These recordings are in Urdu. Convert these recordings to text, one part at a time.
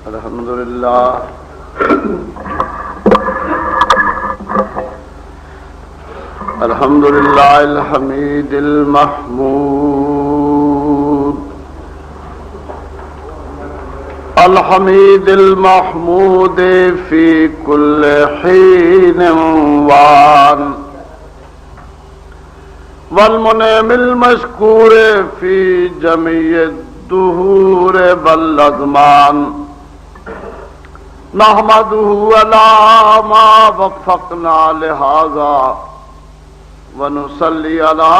الحمد لله الحمد لله الحميد المحمود الحميد المحمود في كل حين وان والمنعم المشكور في جميع الدهور والأزمان نحمده على ما وفقنا لهذا ونصلي على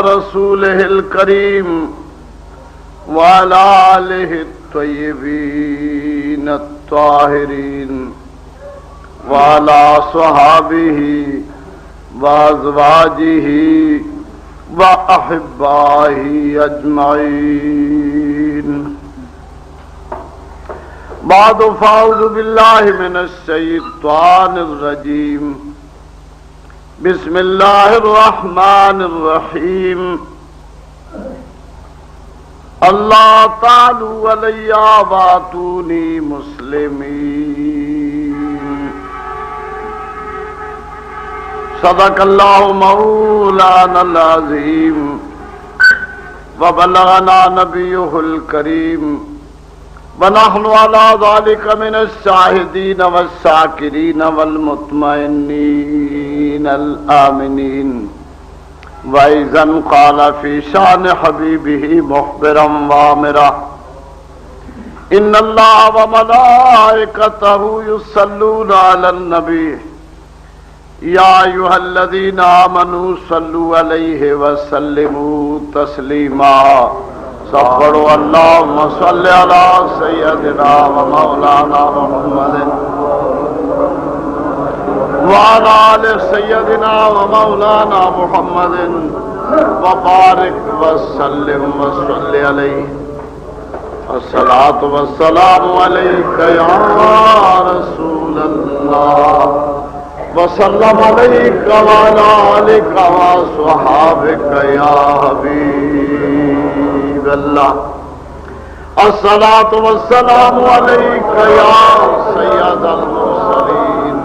رسوله الكريم وعلى آله الطيبين الطاهرين وعلى صحابه وأزواجه وأحبائه أجمعين. بعد فأعوذ بالله من الشيطان الرجيم. بسم الله الرحمن الرحيم. اللہ تعالوا علی واتونی مسلمین. صدق اللہ مولانا العظیم وبلغنا نبیہ الکریم ونحن على ذلك من الشاہدین والشاکرین والمطمئنین الآمنین. وَإِذًا قَالَ فِي شَأْنِ حَبِيبِهِ مُخْبِرًا وَآمِرًا إِنَّ اللَّهَ وَمَلَائِكَتَهُ يُصَلُّونَ عَلَى النَّبِيِّ يَا أَيُّهَا الَّذِينَ آمَنُوا صَلُّوا عَلَيْهِ وَسَلِّمُوا تَسْلِيمًا. صبروا اللهم صل على سيدنا ومولانا محمد وعلى آل سيدنا ومولانا محمد وبارك وسلم وصل عليه. الصلاة والسلام عليك يا رسول الله وسلم عليك وعلى آلك وصحابك يا حبيب الله. الصلاة والسلام عليك يا سيد المرسلين.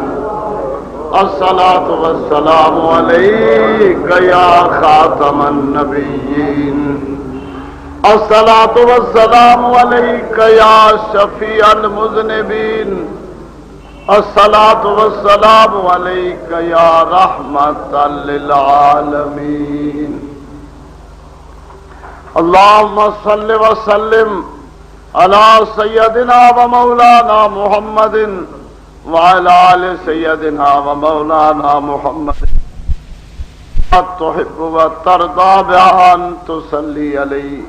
الصلاة والسلام عليك يا خاتم النبيين. الصلاة والسلام عليك يا شفيع المذنبين. الصلاة والسلام عليك يا رحمة للعالمين. اللهم صل وسلم على سيدنا ومولانا محمد وعلى آل سيدنا ومولانا محمد تحب وترضى بأن تصلي عليه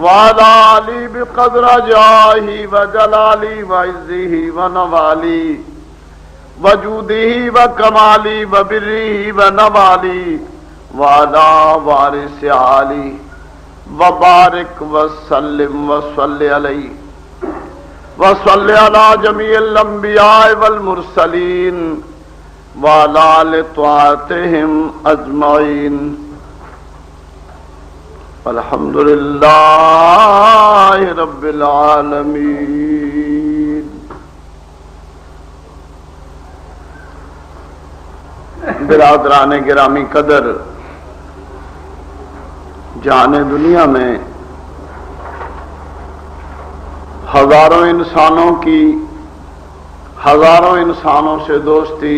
وعلى آله بقدر جاهه وجلاله وعزه ونواله وجوده وكماله وبره ونواله وعلى وارث آله وبارك وسلم وصل عليه وصل على جميع الأنبياء والمرسلين وعلى آل طاعتهم أجمعين. الحمد لله رب العالمين. برادران گرامی قدر، جہان دنیا میں ہزاروں انسانوں سے دوستی،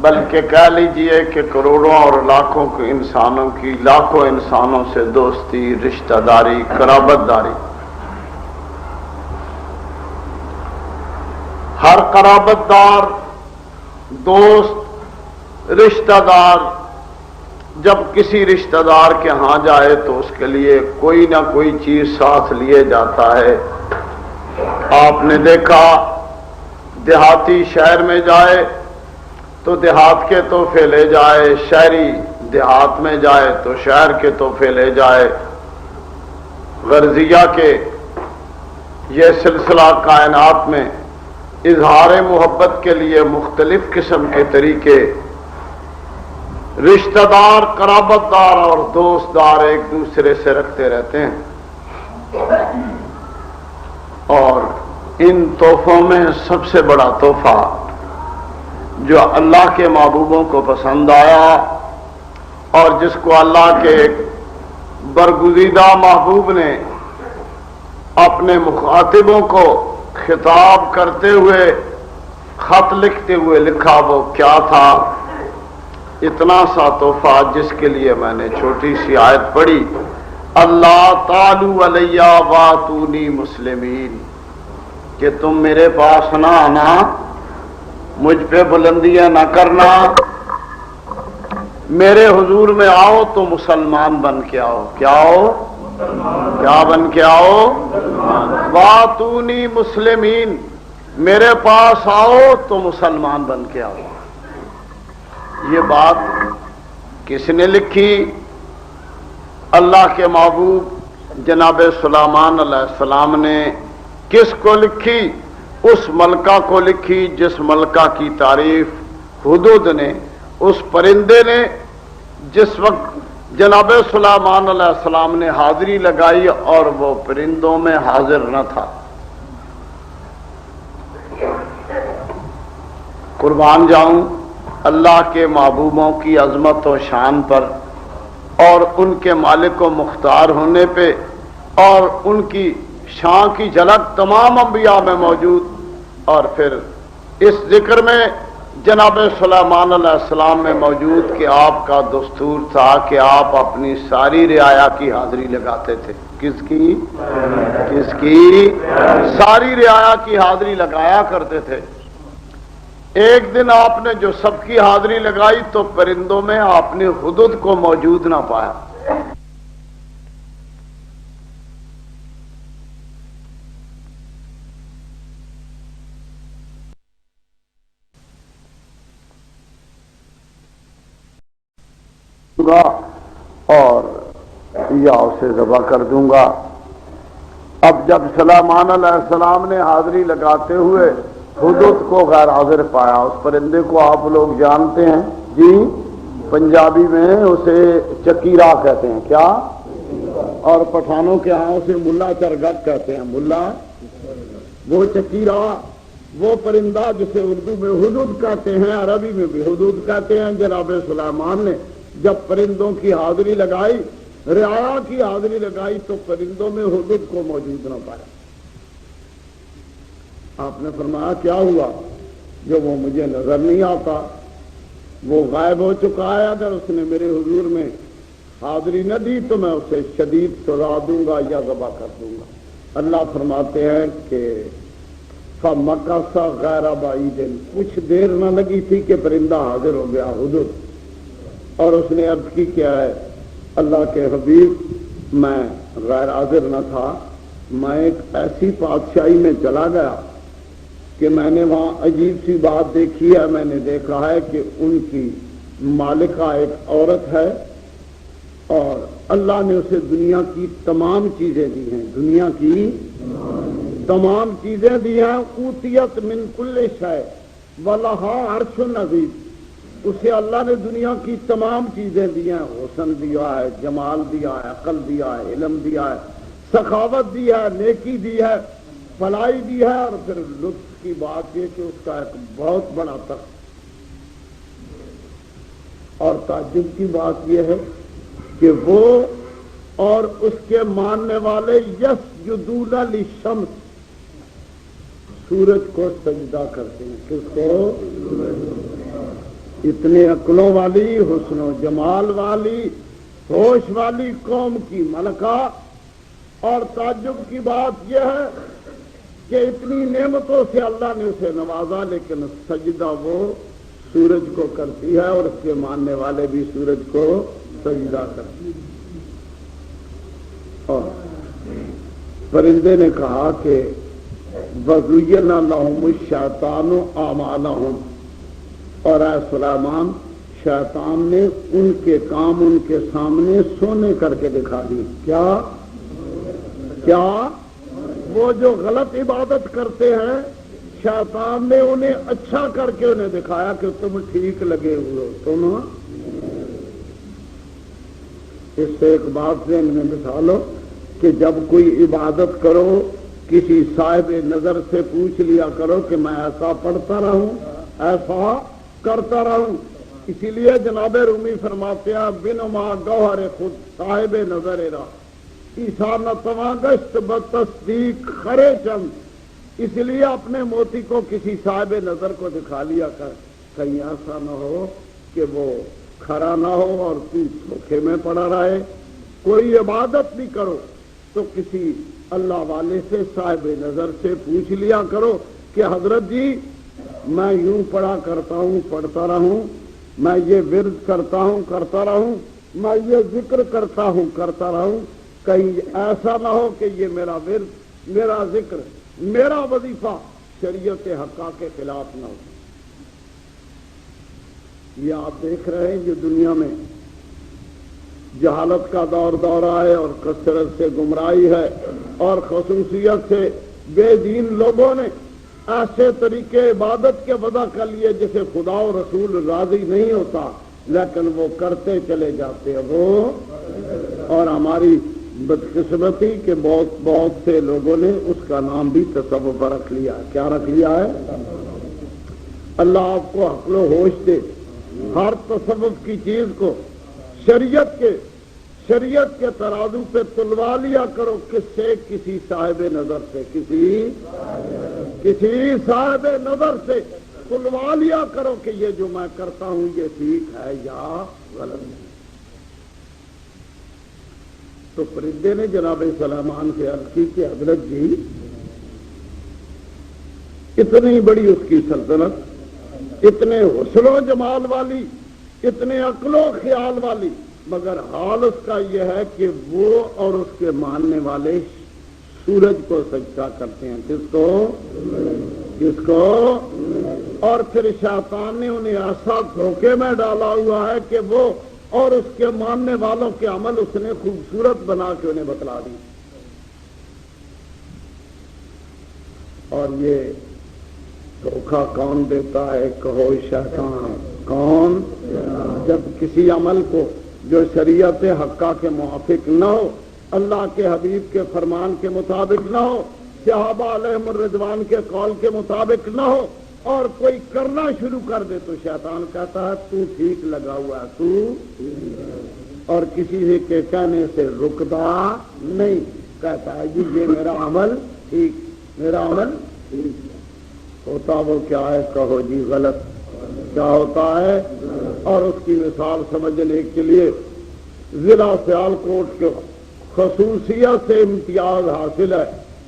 بلکہ کہہ لیجئے کہ کروڑوں اور لاکھوں انسانوں سے دوستی، رشتہ داری، قرابت داری. ہر قرابت دار، دوست، رشتہ دار جب کسی رشتہ دار کے ہاں جائے تو اس کے لیے کوئی نہ کوئی چیز ساتھ لیے جاتا ہے. آپ نے دیکھا دیہاتی شہر میں جائے تو دیہات کے تحفے لے جائے، شہری دیہات میں جائے تو شہر کے تحفے لے جائے. غرضیہ کے یہ سلسلہ کائنات میں اظہار محبت کے لیے مختلف قسم کے طریقے رشتہ دار، قرابت دار اور دوست دار ایک دوسرے سے رکھتے رہتے ہیں. اور ان تحفوں میں سب سے بڑا تحفہ جو اللہ کے محبوبوں کو پسند آیا اور جس کو اللہ کے برگزیدہ محبوب نے اپنے مخاطبوں کو خطاب کرتے ہوئے خط لکھتے ہوئے لکھا، وہ کیا تھا؟ اتنا سا تحفہ جس کے لیے میں نے چھوٹی سی آیت پڑھی، اللہ تعالی علیہ واتونی مسلمین، کہ تم میرے پاس نہ آنا، مجھ پہ بلندیاں نہ کرنا، میرے حضور میں آؤ تو مسلمان بن کے آؤ۔ کیا آؤ؟ کیا بن کے آؤ؟ واتونی مسلمین، میرے پاس آؤ تو مسلمان بن کے آؤ۔ یہ بات کس نے لکھی؟ اللہ کے محبوب جناب سلیمان علیہ السلام نے۔ کس کو لکھی؟ اس ملکہ کو لکھی جس ملکہ کی تعریف ہدہد نے، اس پرندے نے، جس وقت جناب سلیمان علیہ السلام نے حاضری لگائی اور وہ پرندوں میں حاضر نہ تھا۔ قربان جاؤں اللہ کے محبوبوں کی عظمت و شان پر اور ان کے مالک و مختار ہونے پہ، اور ان کی شان کی جھلک تمام انبیاء میں موجود۔ اور پھر اس ذکر میں جناب سلیمان علیہ السلام میں موجود کہ آپ کا دستور تھا کہ آپ اپنی ساری رعایا کی حاضری لگاتے تھے۔ کس کی؟ کس کی؟ ساری رعایا کی حاضری لگایا کرتے تھے۔ ایک دن آپ نے جو سب کی حاضری لگائی تو پرندوں میں آپ نے ہدہد کو موجود نہ پایا۔ اور یا اسے ذبح کر دوں گا۔ اب جب سلیمان علیہ السلام نے حاضری لگاتے ہوئے ہدہد کو غیر حاضر پایا، اس پرندے کو آپ لوگ جانتے ہیں جی، پنجابی میں اسے چکیرا کہتے ہیں۔ کیا؟ اور پٹھانوں کے ہاں اسے ملا چرگٹ کہتے ہیں۔ ملا، وہ چکیرا، وہ پرندہ جسے اردو میں ہدہد کہتے ہیں، عربی میں بھی ہدہد کہتے ہیں۔ جناب سلیمان نے جب پرندوں کی حاضری لگائی، رعایا کی حاضری لگائی تو پرندوں میں ہدہد کو موجود نہ پایا۔ آپ نے فرمایا کیا ہوا؟ جو وہ مجھے نظر نہیں آتا، وہ غائب ہو چکا ہے، اگر اس نے میرے حضور میں حاضری نہ دی تو میں اسے شدید سزا دوں گا یا ذبح کر دوں گا۔ اللہ فرماتے ہیں کہ فَمَكَثَ غَيْرَ بَعِيدٍ، کچھ دیر نہ لگی تھی کہ پرندہ حاضر ہو گیا ہدہد، اور اس نے عرض کی کیا ہے، اللہ کے حبیب میں غیر حاضر نہ تھا، میں ایک ایسی بادشاہی میں چلا گیا کہ میں نے وہاں عجیب سی بات دیکھی ہے۔ میں نے دیکھا ہے کہ ان کی مالکہ ایک عورت ہے اور اللہ نے اسے دنیا کی تمام چیزیں دی ہیں، دنیا کی تمام چیزیں دی ہیں۔ اوتیت من کل شیء ولہا عرش عظیم، اسے اللہ نے دنیا کی تمام چیزیں دی ہیں، حسن دیا ہے، جمال دیا ہے، عقل دیا ہے، علم دیا ہے، سخاوت دی ہے، نیکی دی ہے، فلائی دی ہے، اور پھر لطف کی بات یہ کہ اس کا ایک بہت بڑا تخت، اور تعجب کی بات یہ ہے کہ وہ اور اس کے ماننے والے یسجدون للشمس، سورج کو سجدہ کرتے ہیں۔ کس کو؟ اتنے عقلوں والی، حسن و جمال والی، ہوش والی قوم کی ملکہ، اور تعجب کی بات یہ ہے کہ اتنی نعمتوں سے اللہ نے اسے نوازا، لیکن سجدہ وہ سورج کو کرتی ہے اور اس کے ماننے والے بھی سورج کو سجدہ کرتے ہیں۔ اور پرندے نے کہا کہ وَزُيِّنَ لَهُمُ الشَّيْطَانُ أَعْمَالَهُمْ، اور اے سلیمان، شیطان نے ان کے کام ان کے سامنے سونے کر کے دکھا دی۔ کیا؟ کیا؟ وہ جو غلط عبادت کرتے ہیں، شیطان نے انہیں اچھا کر کے انہیں دکھایا کہ تم ٹھیک لگے ہوئے ہو، تم۔ اس سے ایک بات ذہن میں بٹھا لو کہ جب کوئی عبادت کرو کسی صاحب نظر سے پوچھ لیا کرو کہ میں ایسا پڑھتا رہوں، ایسا کرتا رہوں۔ اسی لیے جناب رومی فرماتے ہیں بنما گوہر خود صاحب نظر را ایسا نتواں گشت بتصدیق خرے چند۔ اس لیے اپنے موتی کو کسی صاحب نظر کو دکھا لیا کر، کہیں ایسا نہ ہو کہ وہ کھرا نہ ہو اور تو دھوکے میں پڑا رہے۔ کوئی عبادت بھی کرو تو کسی اللہ والے سے صاحب نظر سے پوچھ لیا کرو کہ حضرت جی میں یوں پڑھا کرتا ہوں، پڑھتا رہوں، میں یہ ورد کرتا ہوں، کرتا رہوں، میں یہ ذکر کرتا ہوں، کرتا رہوں، کہیں ایسا نہ ہو کہ یہ میرا ورد، میرا ذکر، میرا وظیفہ شریعت حقہ کے خلاف نہ ہو۔ یہ آپ دیکھ رہے ہیں جو دنیا میں جہالت کا دورہ ہے اور کثرت سے گمراہی ہے، اور خصوصیت سے بے دین لوگوں نے ایسے طریقے عبادت کے وضع کر لیے جسے خدا و رسول راضی نہیں ہوتا، لیکن وہ کرتے چلے جاتے ہیں وہ۔ اور ہماری بدقسمتی کہ بہت سے لوگوں نے اس کا نام بھی تصوف رکھ لیا۔ کیا رکھ لیا ہے؟ اللہ آپ کو عقل و ہوش دے، ہر تصوف کی چیز کو شریعت کے ترازو پہ تلوا لیا کرو۔ کس سے؟ کسی صاحب نظر سے، کسی صاحب نظر سے تلوا لیا کرو کہ یہ جو میں کرتا ہوں یہ ٹھیک ہے یا غلط ہے۔ تو پرندے نے جناب سلیمان سے عرض کی کہ حضرت جی اتنی بڑی اس کی سلطنت، اتنے حسن و جمال والی، اتنے عقل و خیال والی، مگر حال اس کا یہ ہے کہ وہ اور اس کے ماننے والے سورج کو سجدہ کرتے ہیں۔ کس کو؟ اور پھر شیطان نے انہیں ایسا دھوکے میں ڈالا ہوا ہے کہ وہ اور اس کے ماننے والوں کے عمل اس نے خوبصورت بنا کے انہیں بتلا دی۔ اور یہ دھوکہ کون دیتا ہے؟ کہو شیطان۔ کون؟ جب کسی عمل کو جو شریعت حقہ کے موافق نہ ہو، اللہ کے حبیب کے فرمان کے مطابق نہ ہو، صحابہ علیہم الرضوان کے قول کے مطابق نہ ہو، اور کوئی کرنا شروع کر دے تو شیطان کہتا ہے تو ٹھیک لگا ہوا ہے، تو، اور کسی کے کہنے سے رکتا نہیں، کہتا ہے جی یہ میرا عمل ٹھیک، میرا عمل ٹھیک ہوتا۔ وہ کیا ہے؟ کہو جی غلط۔ کیا ہوتا ہے؟ اور اس کی مثال سمجھنے کے لیے ضلع سیالکوٹ کے خصوصیت سے امتیاز حاصل ہے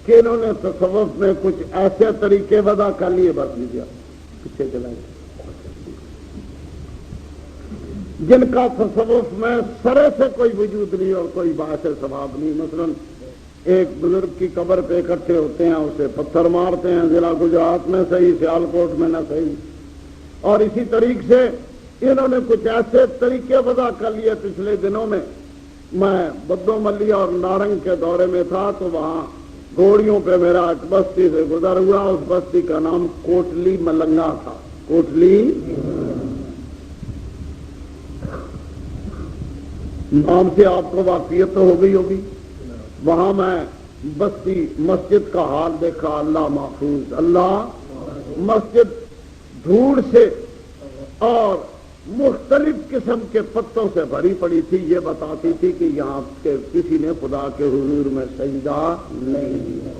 کہ انہوں نے تصوف میں کچھ ایسے طریقے وضع کر لیے، بس لیجیے پیچھے چلائیں، جن کا تصوف میں سرے سے کوئی وجود نہیں اور کوئی باعث ثواب نہیں۔ مثلا ایک بزرگ کی قبر پہ اکٹھے ہوتے ہیں، اسے پتھر مارتے ہیں، ضلع گجرات میں صحیح، سیالکوٹ میں نہ صحیح۔ اور اسی طریقے سے انہوں نے کچھ ایسے طریقے وضع کر لیے۔ پچھلے دنوں میں بدو ملی اور نارنگ کے دورے میں تھا تو وہاں گھوڑیوں پہ میرا ایک بستی سے گزر ہوا، اس بستی کا نام کوٹلی ملنگا تھا۔ کوٹلی نام سے آپ کو واقعیت تو ہو گئی ہوگی۔ وہاں میں بستی مسجد کا حال دیکھا، اللہ محفوظ، اللہ مسجد دھوڑ سے اور مختلف قسم کے پتوں سے بھری پڑی تھی۔ یہ بتاتی تھی کہ یہاں کے کسی نے خدا کے حضور میں سجدہ نہیں کیا۔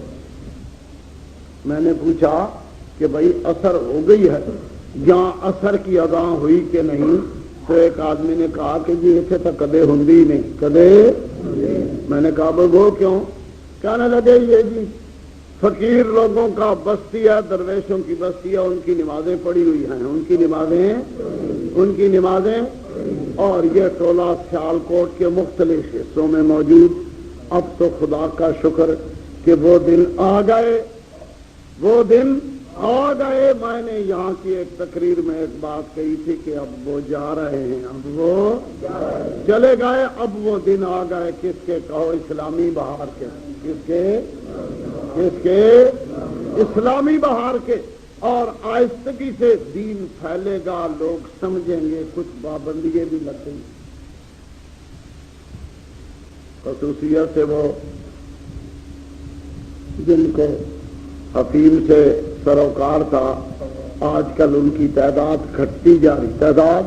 میں نے پوچھا کہ بھائی اثر ہو گئی ہے، یہاں اثر کی ادا ہوئی کہ نہیں؟ تو ایک آدمی نے کہا کہ جی ایسے تو کدے ہوندی نہیں، کدے۔ میں نے کہا وہ کیوں؟ کہنے لگے یہ جی فقیر لوگوں کا بستی ہے، درویشوں کی بستی ہے، ان کی نمازیں پڑی ہوئی ہیں، ان کی نمازیں، اور یہ ٹولہ سیالکوٹ کے مختلف حصوں میں موجود۔ اب تو خدا کا شکر کہ وہ دن آ گئے، وہ دن آ گئے۔ میں نے یہاں کی ایک تقریر میں ایک بات کہی تھی کہ اب وہ جا رہے ہیں، اب وہ چلے گئے، اب وہ دن آ گئے۔ کس کے؟ کہو اسلامی بہار کے۔ کس کے؟ اسلامی بہار کے۔ اور آہستگی سے دین پھیلے گا، لوگ سمجھیں گے، کچھ پابندیاں بھی لگ گئی۔ خصوصیت سے وہ جن کو حفیم سے سروکار تھا، آج کل ان کی تعداد گھٹتی جا رہی، تعداد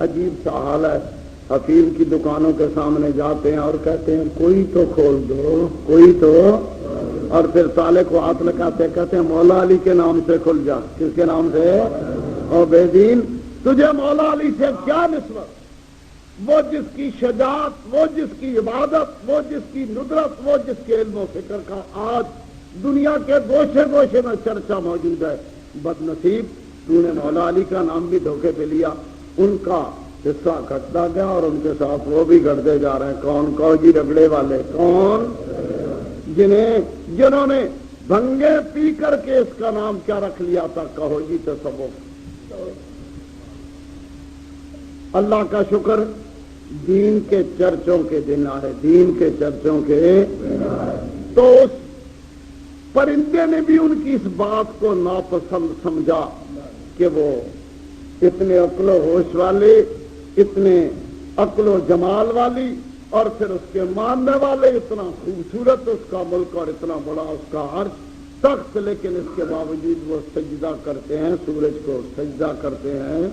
عجیب سا حال ہے۔ حفیم کی دکانوں کے سامنے جاتے ہیں اور کہتے ہیں کوئی تو کھول دو، کوئی تو، اور پھر تالے کو ہاتھ لگاتے کہتے ہیں مولا علی کے نام سے کھل جا۔ کس کے نام سے؟ او بے دین، تجھے مولا علی سے کیا نسبت؟ وہ جس کی شجاعت، وہ جس کی عبادت، وہ جس کی ندرت، وہ جس کے علم و فکر کا آج دنیا کے گوشے گوشے میں چرچا موجود ہے۔ بد نصیب، تو نے مولا علی کا نام بھی دھوکے پہ لیا۔ ان کا حصہ گھٹتا گیا اور ان کے ساتھ وہ بھی گھٹتے جا رہے ہیں۔ کون؟ کہو جی رگڑے والے۔ کون؟ جنہوں نے بھنگے پی کر کے اس کا نام کیا رکھ لیا تھا؟ کہو جی تصوف۔ اللہ کا شکر، دین کے چرچوں کے دن آئے، دین کے چرچوں کے، تو اس پرندے نے بھی ان کی اس بات کو ناپسند سمجھا کہ وہ اتنے عقل و ہوش والے، اتنے عقل و جمال والی، اور پھر اس کے ماننے والے، اتنا خوبصورت اس کا ملک اور اتنا بڑا اس کا عرش تخت، لیکن اس کے باوجود وہ سجدہ کرتے ہیں، سورج کو سجدہ کرتے ہیں۔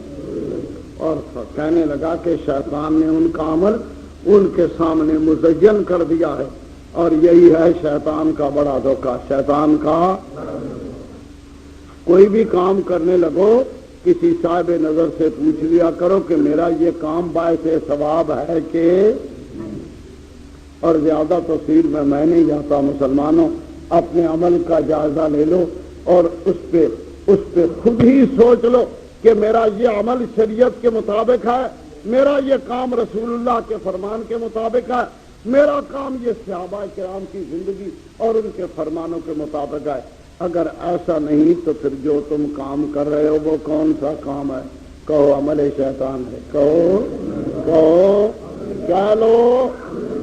اور کہنے لگا کہ شیطان نے ان کا عمل ان کے سامنے مزین کر دیا ہے، اور یہی ہے شیطان کا بڑا دھوکہ۔ شیطان کا کوئی بھی کام کرنے لگو، کسی صاحب نظر سے پوچھ لیا کرو کہ میرا یہ کام باعث ثواب ہے کہ، اور زیادہ تفصیل میں نہیں جاتا۔ مسلمانوں، اپنے عمل کا جائزہ لے لو اور اس پہ خود ہی سوچ لو کہ میرا یہ عمل شریعت کے مطابق ہے، میرا یہ کام رسول اللہ کے فرمان کے مطابق ہے، میرا کام یہ صحابہ کرام کی زندگی اور ان کے فرمانوں کے مطابق ہے۔ اگر ایسا نہیں تو پھر جو تم کام کر رہے ہو وہ کون سا کام ہے؟ کہو عمل شیطان ہے۔ کہو کہہ لو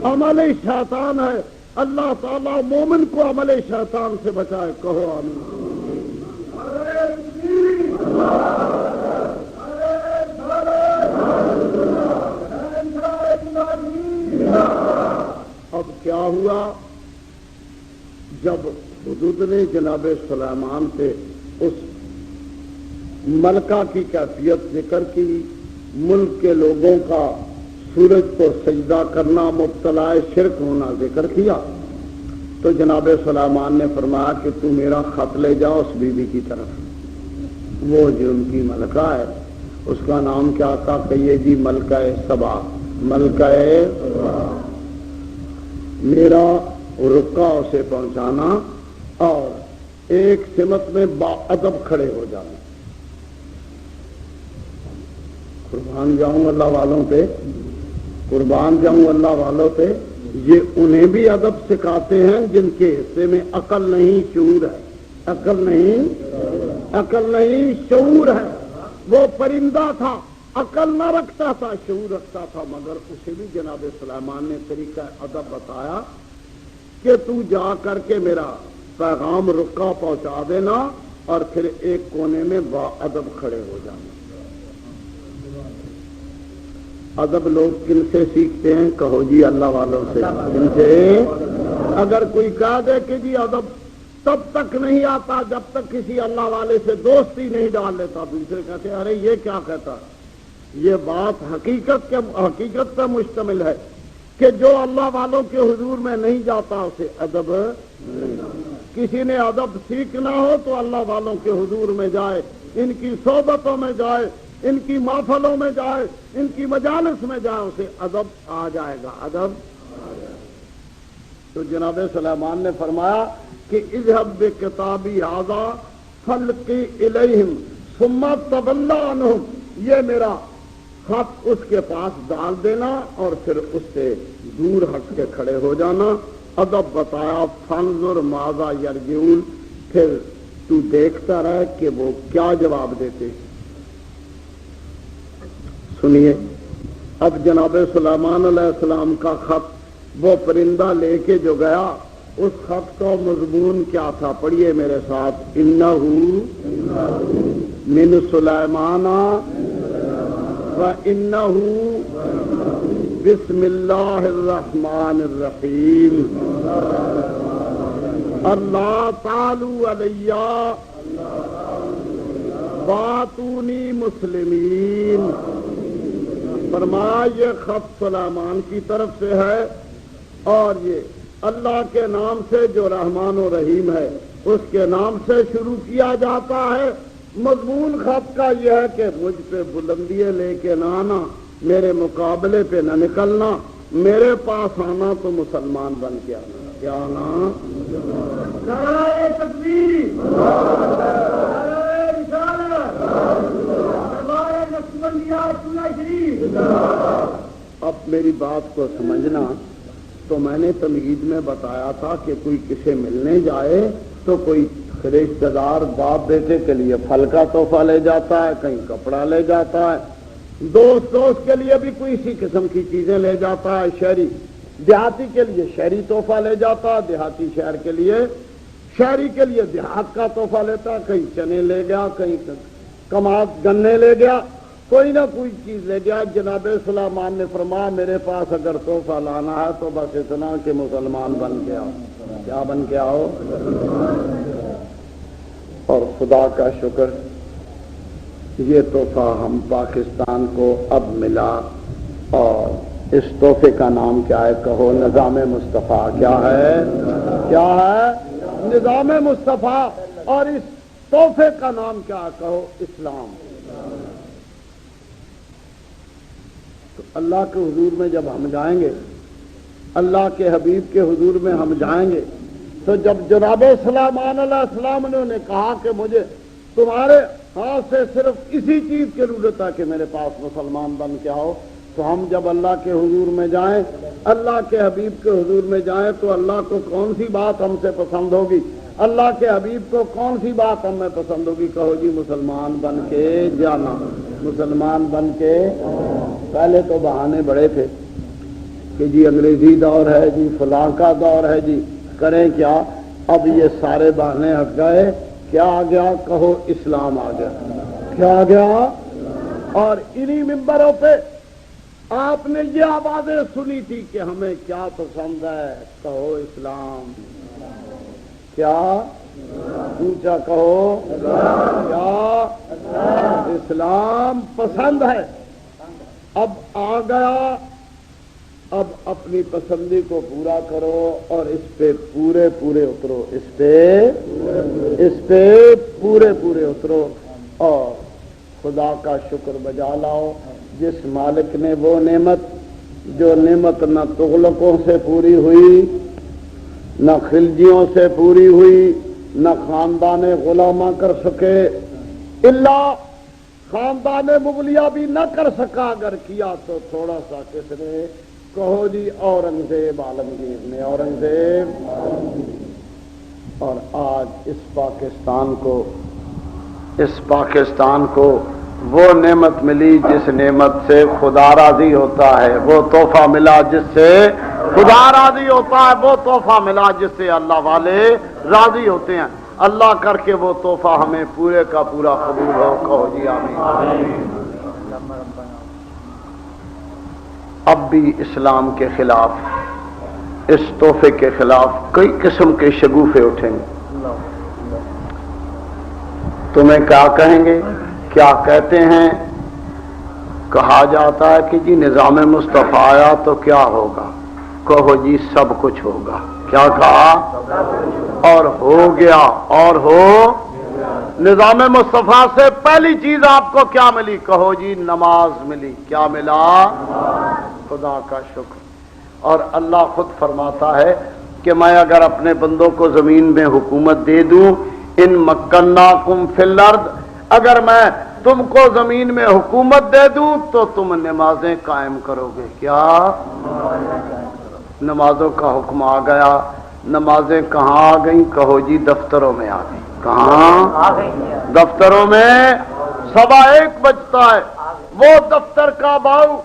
عمل شیطان ہے۔ اللہ تعالیٰ مومن کو عمل شیطان سے بچائے۔ کہو آمین۔ اب کیا ہوا؟ جب حدود نے جناب سلیمان سے اس ملکہ کی کیفیت ذکر کی، ملک کے لوگوں کا سورج کو سجدہ کرنا، مبتلا شرک ہونا ذکر کیا، تو جناب سلیمان نے فرمایا کہ تو میرا خط لے جاؤ اس بی بی کی طرف۔ وہ جو ان کی ملکہ ہے اس کا نام کیا تھا؟ کہ یہ جی ملکہ سبا، ملکہ میرا رکا اسے پہنچانا اور ایک سمت میں باادب کھڑے ہو جانا۔ قربان جاؤں اللہ والوں پہ، قربان جاؤں اللہ والوں پہ، یہ انہیں بھی ادب سکھاتے ہیں جن کے حصے میں عقل نہیں شعور ہے۔ عقل نہیں شعور ہے۔ وہ پرندہ تھا، عقل نہ رکھتا تھا، شعور رکھتا تھا، مگر اسے بھی جناب سلیمان نے طریقہ ادب بتایا کہ تو جا کر کے میرا پیغام رکا پہنچا دینا اور پھر ایک کونے میں باادب کھڑے ہو جانا۔ ادب لوگ کن سے سیکھتے ہیں؟ کہو جی اللہ والوں سے۔ کن سے؟ اگر کوئی کہہ دے کہ جی ادب تب تک نہیں آتا جب تک کسی اللہ والے سے دوستی نہیں ڈال لیتا، دوسرے کہتے ہیں ارے یہ کیا کہتا؟ یہ بات حقیقت پر مشتمل ہے کہ جو اللہ والوں کے حضور میں نہیں جاتا اسے ادب نہیں۔ کسی نے ادب سیکھنا ہو تو اللہ والوں کے حضور میں جائے، ان کی صحبتوں میں جائے، ان کی محفلوں میں جائے، ان کی مجالس میں جائے، اسے ادب آ جائے گا، ادب آ جائے گا۔ تو جناب سلیمان نے فرمایا کہ اذهب بکتابی ھذا فالقی الیہم ثم تول عنہم، یہ میرا خط اس کے پاس ڈال دینا اور پھر اس سے دور ہٹ کے کھڑے ہو جانا۔ ادب بتایا، فانظر ماذا یرجعون، پھر تو دیکھتا رہ کہ وہ کیا جواب دیتے۔ سنیے اب جناب سلیمان علیہ السلام کا خط وہ پرندہ لے کے جو گیا، اس خط کا مضمون کیا تھا؟ پڑھیے میرے ساتھ، انہو من سلیمان وَإِنَّهُ بسم اللہ الرحمن الرحیم۔ اللہ تعالی علیہ واتونی مسلمین. فرمایا یہ خط سلیمان کی طرف سے ہے اور یہ اللہ کے نام سے جو رحمان و رحیم ہے اس کے نام سے شروع کیا جاتا ہے. مضمون خط کا یہ ہے کہ مجھ پہ بلندیاں لے کے نہ آنا، میرے مقابلے پہ نہ نکلنا، میرے پاس آنا تو مسلمان بن کے آنا. کیا آنا؟ نعرہ تکبیر، نعرہ رسالت، نعرہ نقشبندیات شریف. اب میری بات کو سمجھنا. تو میں نے تمہید میں بتایا تھا کہ کوئی کسی ملنے جائے تو کوئی رشتہ دار باپ بیٹے کے لیے پھل کا تحفہ لے جاتا ہے، کہیں کپڑا لے جاتا ہے، دوست کے لیے بھی کوئی اسی قسم کی چیزیں لے جاتا ہے. شہری دیہاتی کے لیے شہری تحفہ لے جاتا ہے، دیہاتی شہر کے لیے شہری کے لیے دیہات کا تحفہ لیتا ہے. کہیں چنے لے گیا، کہیں کماد گنے لے گیا، کوئی نہ کوئی چیز لے گیا. جناب سلیمان نے فرمایا میرے پاس اگر تحفہ لانا ہے تو بس اتنا کہ مسلمان بن کے آؤ. کیا بن کے آؤ؟ اور خدا کا شکر یہ تحفہ ہم پاکستان کو اب ملا. اور اس تحفے کا نام کیا ہے؟ کہو نظام مصطفیٰ. کیا ہے؟ کیا ہے؟ نظام مصطفیٰ. اور اس تحفے کا نام کیا ہے؟ کہو اسلام. تو اللہ کے حضور میں جب ہم جائیں گے، اللہ کے حبیب کے حضور میں ہم جائیں گے، تو جب جناب سلیمان علیہ السلام نے کہا کہ مجھے تمہارے ہاتھ سے صرف اسی چیز کی ضرورت ہے کہ میرے پاس مسلمان بن کے آؤ، تو ہم جب اللہ کے حضور میں جائیں، اللہ کے حبیب کے حضور میں جائیں، تو اللہ کو کون سی بات ہم سے پسند ہوگی؟ اللہ کے حبیب کو کون سی بات ہمیں پسند ہوگی؟ کہو جی مسلمان بن کے جانا، مسلمان بن کے. پہلے تو بہانے بڑے تھے کہ جی انگریزی دور ہے، جی فلاں کا دور ہے، جی کریں کیا. اب یہ سارے بہانے ہٹ گئے. کیا آ گیا؟ کہو اسلام آ گیا. کیا آ گیا؟ اور انہی ممبروں پہ آپ نے یہ آوازیں سنی تھی کہ ہمیں کیا پسند ہے؟ کہو اسلام. کیا پوچھا؟ کہو کیا اسلام پسند ہے. اب آ گیا. اب اپنی پسندی کو پورا کرو اور اس پہ پورے اترو. اس پہ پورے اترو اور خدا کا شکر بجا لاؤ. جس مالک نے وہ نعمت، جو نعمت نہ تغلقوں سے پوری ہوئی، نہ خلجیوں سے پوری ہوئی، نہ خاندان غلامہ کر سکے، اللہ خاندان مغلیہ بھی نہ کر سکا. اگر کیا تو تھوڑا سا کس نے؟ کہو جی اورنگزیب عالمگیر نے. اورنگزیب. اور آج اس پاکستان کو وہ نعمت ملی جس نعمت سے خدا راضی ہوتا ہے، وہ تحفہ ملا جس سے خدا راضی ہوتا ہے، وہ تحفہ ملا جس سے اللہ والے راضی ہوتے ہیں. اللہ کر کے وہ تحفہ ہمیں پورے کا پورا قبول ہو. کہو جی آمین. اب بھی اسلام کے خلاف، اس تحفے کے خلاف کئی قسم کے شگوفے اٹھیں گے. تمہیں کیا کہیں گے؟ کیا کہتے ہیں؟ کہا جاتا ہے کہ جی نظام مصطفیٰ آیا تو کیا ہوگا؟ کہو جی سب کچھ ہوگا. کیا کہا؟ اور ہو گیا. اور ہو نظام مصطفیٰ سے پہلی چیز آپ کو کیا ملی؟ کہو جی نماز ملی. کیا ملا؟ خدا کا شکر. اور اللہ خود فرماتا ہے کہ میں اگر اپنے بندوں کو زمین میں حکومت دے دوں، ان مکناکم فی الارض، اگر میں تم کو زمین میں حکومت دے دوں تو تم نمازیں قائم کرو گے. کیا؟ نمازوں کا حکم آ گیا. نمازیں کہاں آ گئیں؟ کہو جی دفتروں میں آ گئی. کہاں؟ دفتروں میں. 1:15 بجتا ہے. وہ دفتر کا باؤ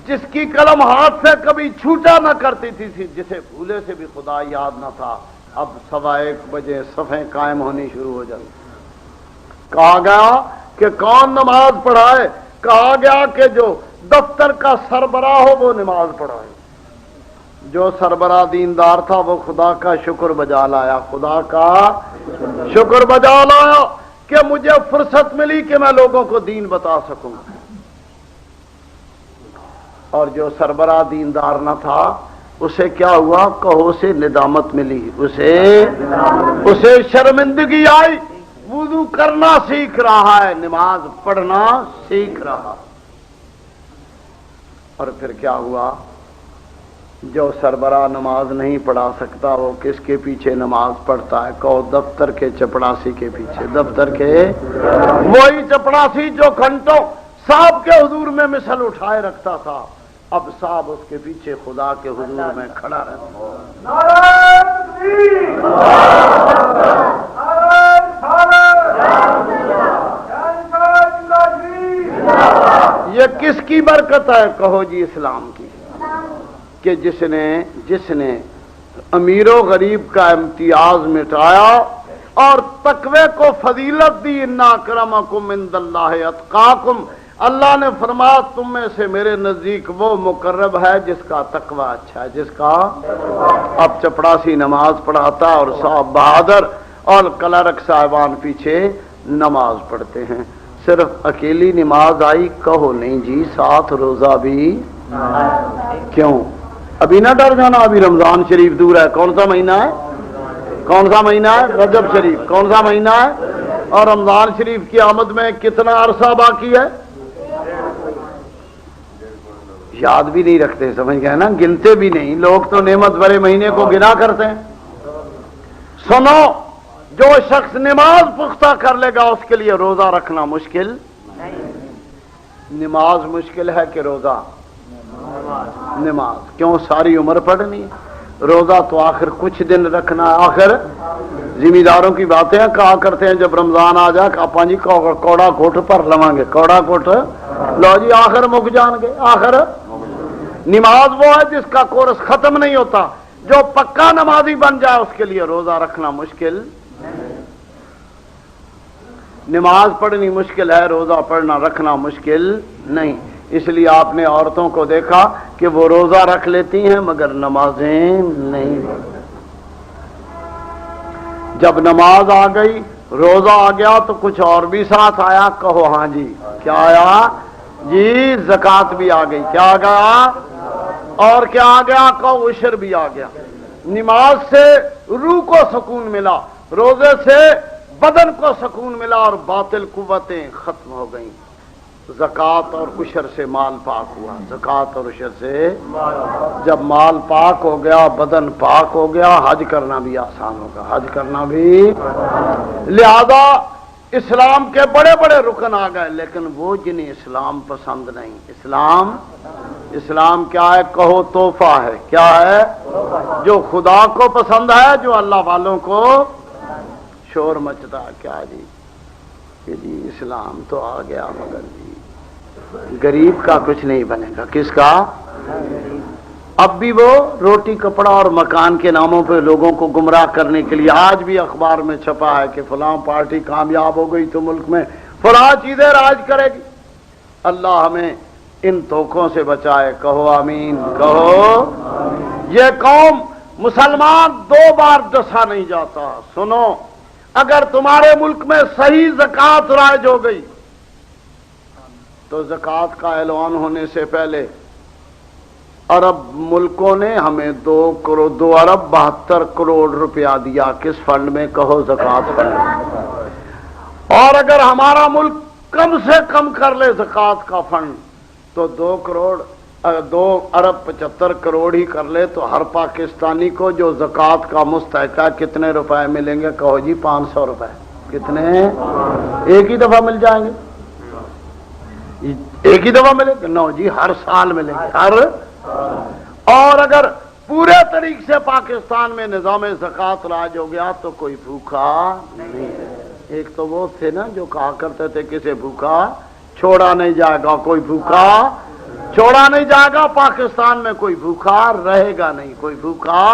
جس کی قلم ہاتھ سے کبھی چھوٹا نہ کرتی تھی، جسے بھولے سے بھی خدا یاد نہ تھا، اب 1:15 بجے صفیں قائم ہونی شروع ہو جائیں. کہا گیا کہ کون نماز پڑھائے؟ کہا گیا کہ جو دفتر کا سربراہ ہو وہ نماز پڑھائے. جو سربراہ دیندار تھا وہ خدا کا شکر بجا لایا، خدا کا شکر بجا لایا کہ مجھے فرصت ملی کہ میں لوگوں کو دین بتا سکوں. اور جو سربراہ دیندار نہ تھا اسے کیا ہوا؟ کہو اسے ندامت ملی، اسے شرمندگی آئی. وضو کرنا سیکھ رہا ہے، نماز پڑھنا سیکھ رہا. اور پھر کیا ہوا؟ جو سربراہ نماز نہیں پڑھا سکتا وہ کس کے پیچھے نماز پڑھتا ہے؟ کہو دفتر کے چپڑاسی کے پیچھے. دفتر کے وہی چپڑاسی جو گھنٹوں صاحب کے حضور میں مثل اٹھائے رکھتا تھا، اب صاحب اس کے پیچھے خدا کے حضور میں کھڑا رہتا. یہ کس کی برکت ہے؟ کہو جی اسلام کی، کہ جس نے امیر و غریب کا امتیاز مٹایا اور تقوی کو فضیلت دی. ان اکرمکم عند اللہ اتقاکم. اللہ نے فرمایا تم میں سے میرے نزدیک وہ مقرب ہے جس کا تقوی اچھا ہے، جس کا. اب چپڑاسی نماز پڑھاتا اور صاحب بہادر اور کلرک صاحبان پیچھے نماز پڑھتے ہیں. صرف اکیلی نماز آئی؟ کہو نہیں جی، ساتھ روزہ بھی. کیوں؟ ابھی نہ ڈر جانا، ابھی رمضان شریف دور ہے. کون سا مہینہ ہے؟ کون سا مہینہ ہے؟ رجب شریف. کون سا مہینہ ہے؟ اور رمضان شریف کی آمد میں کتنا عرصہ باقی ہے؟ یاد بھی نہیں رکھتے، سمجھ گئے نا، گنتے بھی نہیں. لوگ تو نعمت بھرے مہینے کو گنا کرتے ہیں. سنو، جو شخص نماز پختہ کر لے گا اس کے لیے روزہ رکھنا مشکل. نماز مشکل ہے کہ روزہ؟ نماز. کیوں؟ ساری عمر پڑھنی ہے. روزہ تو آخر کچھ دن رکھنا ہے. آخر ذمہ داروں کی باتیں کہا کرتے ہیں جب رمضان آ جائے کہ جی کوڑا کوٹ پر لواں گے، کوڑا کوٹ لو جی، آخر مک جان گے. آخر نماز وہ ہے جس کا کورس ختم نہیں ہوتا. جو پکا نمازی بن جائے اس کے لیے روزہ رکھنا مشکل. نماز پڑھنی مشکل ہے، روزہ پڑھنا رکھنا مشکل نہیں. اس لیے آپ نے عورتوں کو دیکھا کہ وہ روزہ رکھ لیتی ہیں مگر نمازیں نہیں. جب نماز آ گئی، روزہ آ گیا تو کچھ اور بھی ساتھ آیا. کہو ہاں جی. کیا آیا جی؟ زکوٰۃ بھی آ گئی. کیا آ گیا؟ اور کیا آ گیا؟ کہو عشر بھی آ گیا. نماز سے روح کو سکون ملا، روزے سے بدن کو سکون ملا اور باطل قوتیں ختم ہو گئیں. زکوٰۃ اور عشر سے مال پاک ہوا. زکوٰۃ اور عشر سے جب مال پاک ہو گیا، بدن پاک ہو گیا، حج کرنا بھی آسان ہوگا. حج کرنا بھی. لہذا اسلام کے بڑے بڑے رکن آ گئے، لیکن وہ جنہیں اسلام پسند نہیں. اسلام کیا ہے؟ کہو تحفہ ہے. کیا ہے؟ جو خدا کو پسند ہے، جو اللہ والوں کو شور مچتا. کیا جی کہ جی اسلام تو آ گیا مگر جی غریب کا کچھ نہیں بنے گا. کس کا؟ اب بھی وہ روٹی کپڑا اور مکان کے ناموں پہ لوگوں کو گمراہ کرنے کے لیے آج بھی اخبار میں چھپا ہے کہ فلاں پارٹی کامیاب ہو گئی تو ملک میں فلاں چیزیں راج کرے گی. اللہ ہمیں ان دھوکوں سے بچائے. کہو آمین. کہو. یہ قوم مسلمان 2 بار ڈسا نہیں جاتا. سنو، اگر تمہارے ملک میں صحیح زکوٰۃ رائج ہو گئی تو زکوٰۃ کا اعلان ہونے سے پہلے عرب ملکوں نے ہمیں 2 ارب 72 کروڑ روپیہ دیا. کس فنڈ میں؟ کہو زکوٰۃ فنڈ. اور اگر ہمارا ملک کم سے کم کر لے زکوٰۃ کا فنڈ تو 2 ارب 75 کروڑ ہی کر لے تو ہر پاکستانی کو جو زکوٰۃ کا مستحق ہے کتنے روپے ملیں گے؟ کہو جی 500 روپے. کتنے؟ ایک ہی دفعہ مل جائیں گے؟ ایک ہی دفعہ ملیں گے؟ نو جی، ہر سال ملیں گے. ہر. اور اگر پورے طریقے سے پاکستان میں نظام زکوٰۃ راج ہو گیا تو کوئی بھوکا نہیں ہے. ایک تو وہ تھے نا جو کہا کرتے تھے کسے بھوکا چھوڑا نہیں جائے گا. کوئی بھوکا چھوڑا نہیں جائے گا. پاکستان میں کوئی بھوکا رہے گا نہیں. کوئی بھوکا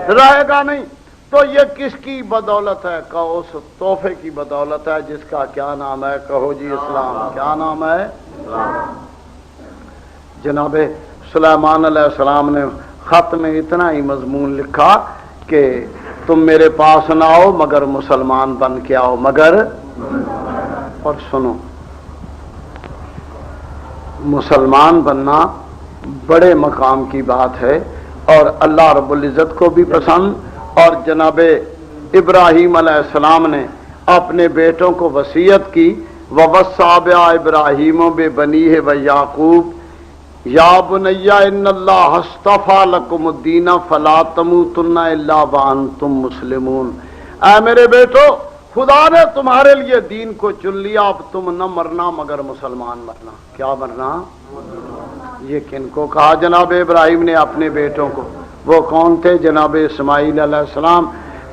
رہے گا نہیں. تو یہ کس کی بدولت ہے؟ کہو اس تحفے کی بدولت ہے جس کا کیا نام ہے؟ کہو جی اسلام. کیا نام ہے؟ جناب سلیمان علیہ السلام نے خط میں اتنا ہی مضمون لکھا کہ تم میرے پاس نہ آؤ مگر مسلمان بن کے آؤ، مگر اور سنو، مسلمان بننا بڑے مقام کی بات ہے اور اللہ رب العزت کو بھی پسند، اور جناب ابراہیم علیہ السلام نے اپنے بیٹوں کو وصیت کی، وَوَصَّىٰ بِهَا إِبْرَاهِيمُ بِبَنِيهِ وَيَعْقُوبَ یا بنی ان اللہ اصطفیٰ لکم الدین فلا تموتن الا وانتم مسلمون، اے میرے بیٹو خدا نے تمہارے لیے دین کو چن لیا، اب تم نہ مرنا مگر مسلمان مرنا۔ کیا مرنا؟ یہ کن کو کہا؟ جناب ابراہیم نے اپنے بیٹوں کو۔ وہ کون تھے؟ جناب اسماعیل علیہ السلام،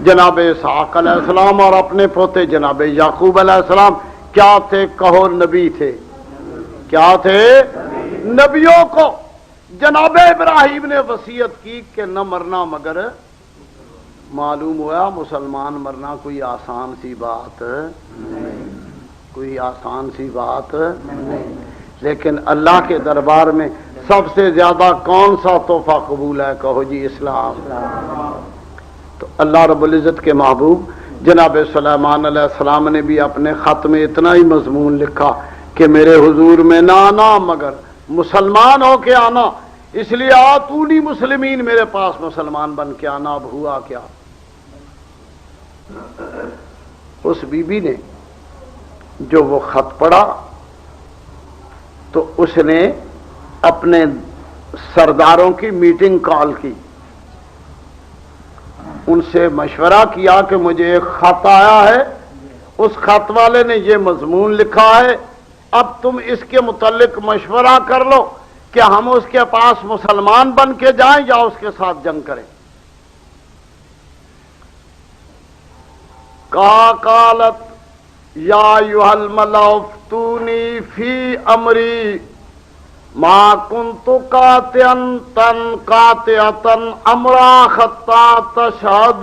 جناب اسحاق علیہ السلام اور اپنے پوتے جناب یعقوب علیہ السلام۔ کیا تھے؟ کہو نبی تھے۔ کیا تھے؟ نبیوں کو جناب ابراہیم نے وصیت کی کہ نہ مرنا مگر، معلوم ہوا مسلمان مرنا کوئی آسان سی بات نہیں، کوئی آسان سی بات نہیں، لیکن اللہ کے دربار میں سب سے زیادہ کون سا تحفہ قبول ہے؟ کہو جی اسلام۔ تو اللہ رب العزت کے محبوب جناب سلیمان علیہ السلام نے بھی اپنے خط میں اتنا ہی مضمون لکھا کہ میرے حضور میں نہ آنا مگر مسلمان ہو کے آنا، اس لیے آتونی مسلمین، میرے پاس مسلمان بن کے آنا۔ اب ہوا کیا؟ اس بی بی نے جو وہ خط پڑھا تو اس نے اپنے سرداروں کی میٹنگ کال کی، ان سے مشورہ کیا کہ مجھے ایک خط آیا ہے، اس خط والے نے یہ مضمون لکھا ہے، اب تم اس کے متعلق مشورہ کر لو کہ ہم اس کے پاس مسلمان بن کے جائیں یا اس کے ساتھ جنگ کریں۔ قالت یا ایھا الملأ افتونی فی امری ما کنت قاطعۃ امرا حتی تشہدون،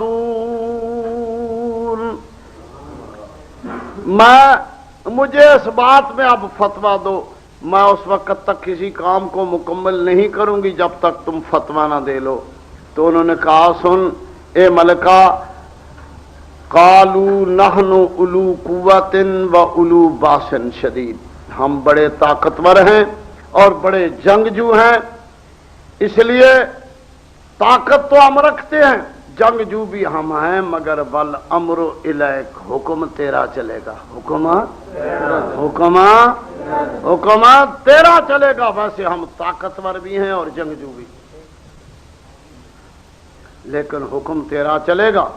مجھے اس بات میں اب فتویٰ دو، میں اس وقت تک کسی کام کو مکمل نہیں کروں گی جب تک تم فتویٰ نہ دے لو۔ تو انہوں نے کہا سن اے ملکہ، قالوا نحن اولو قوت و اولو باس شدید، ہم بڑے طاقتور ہیں اور بڑے جنگجو ہیں، اس لیے طاقت تو ہم رکھتے ہیں، جنگجو بھی ہم ہیں، مگر والامر الیک، حکم تیرا چلے گا، حکم تیرا چلے گا۔ ویسے ہم طاقتور بھی ہیں اور جنگجو بھی، لیکن حکم تیرا چلے گا،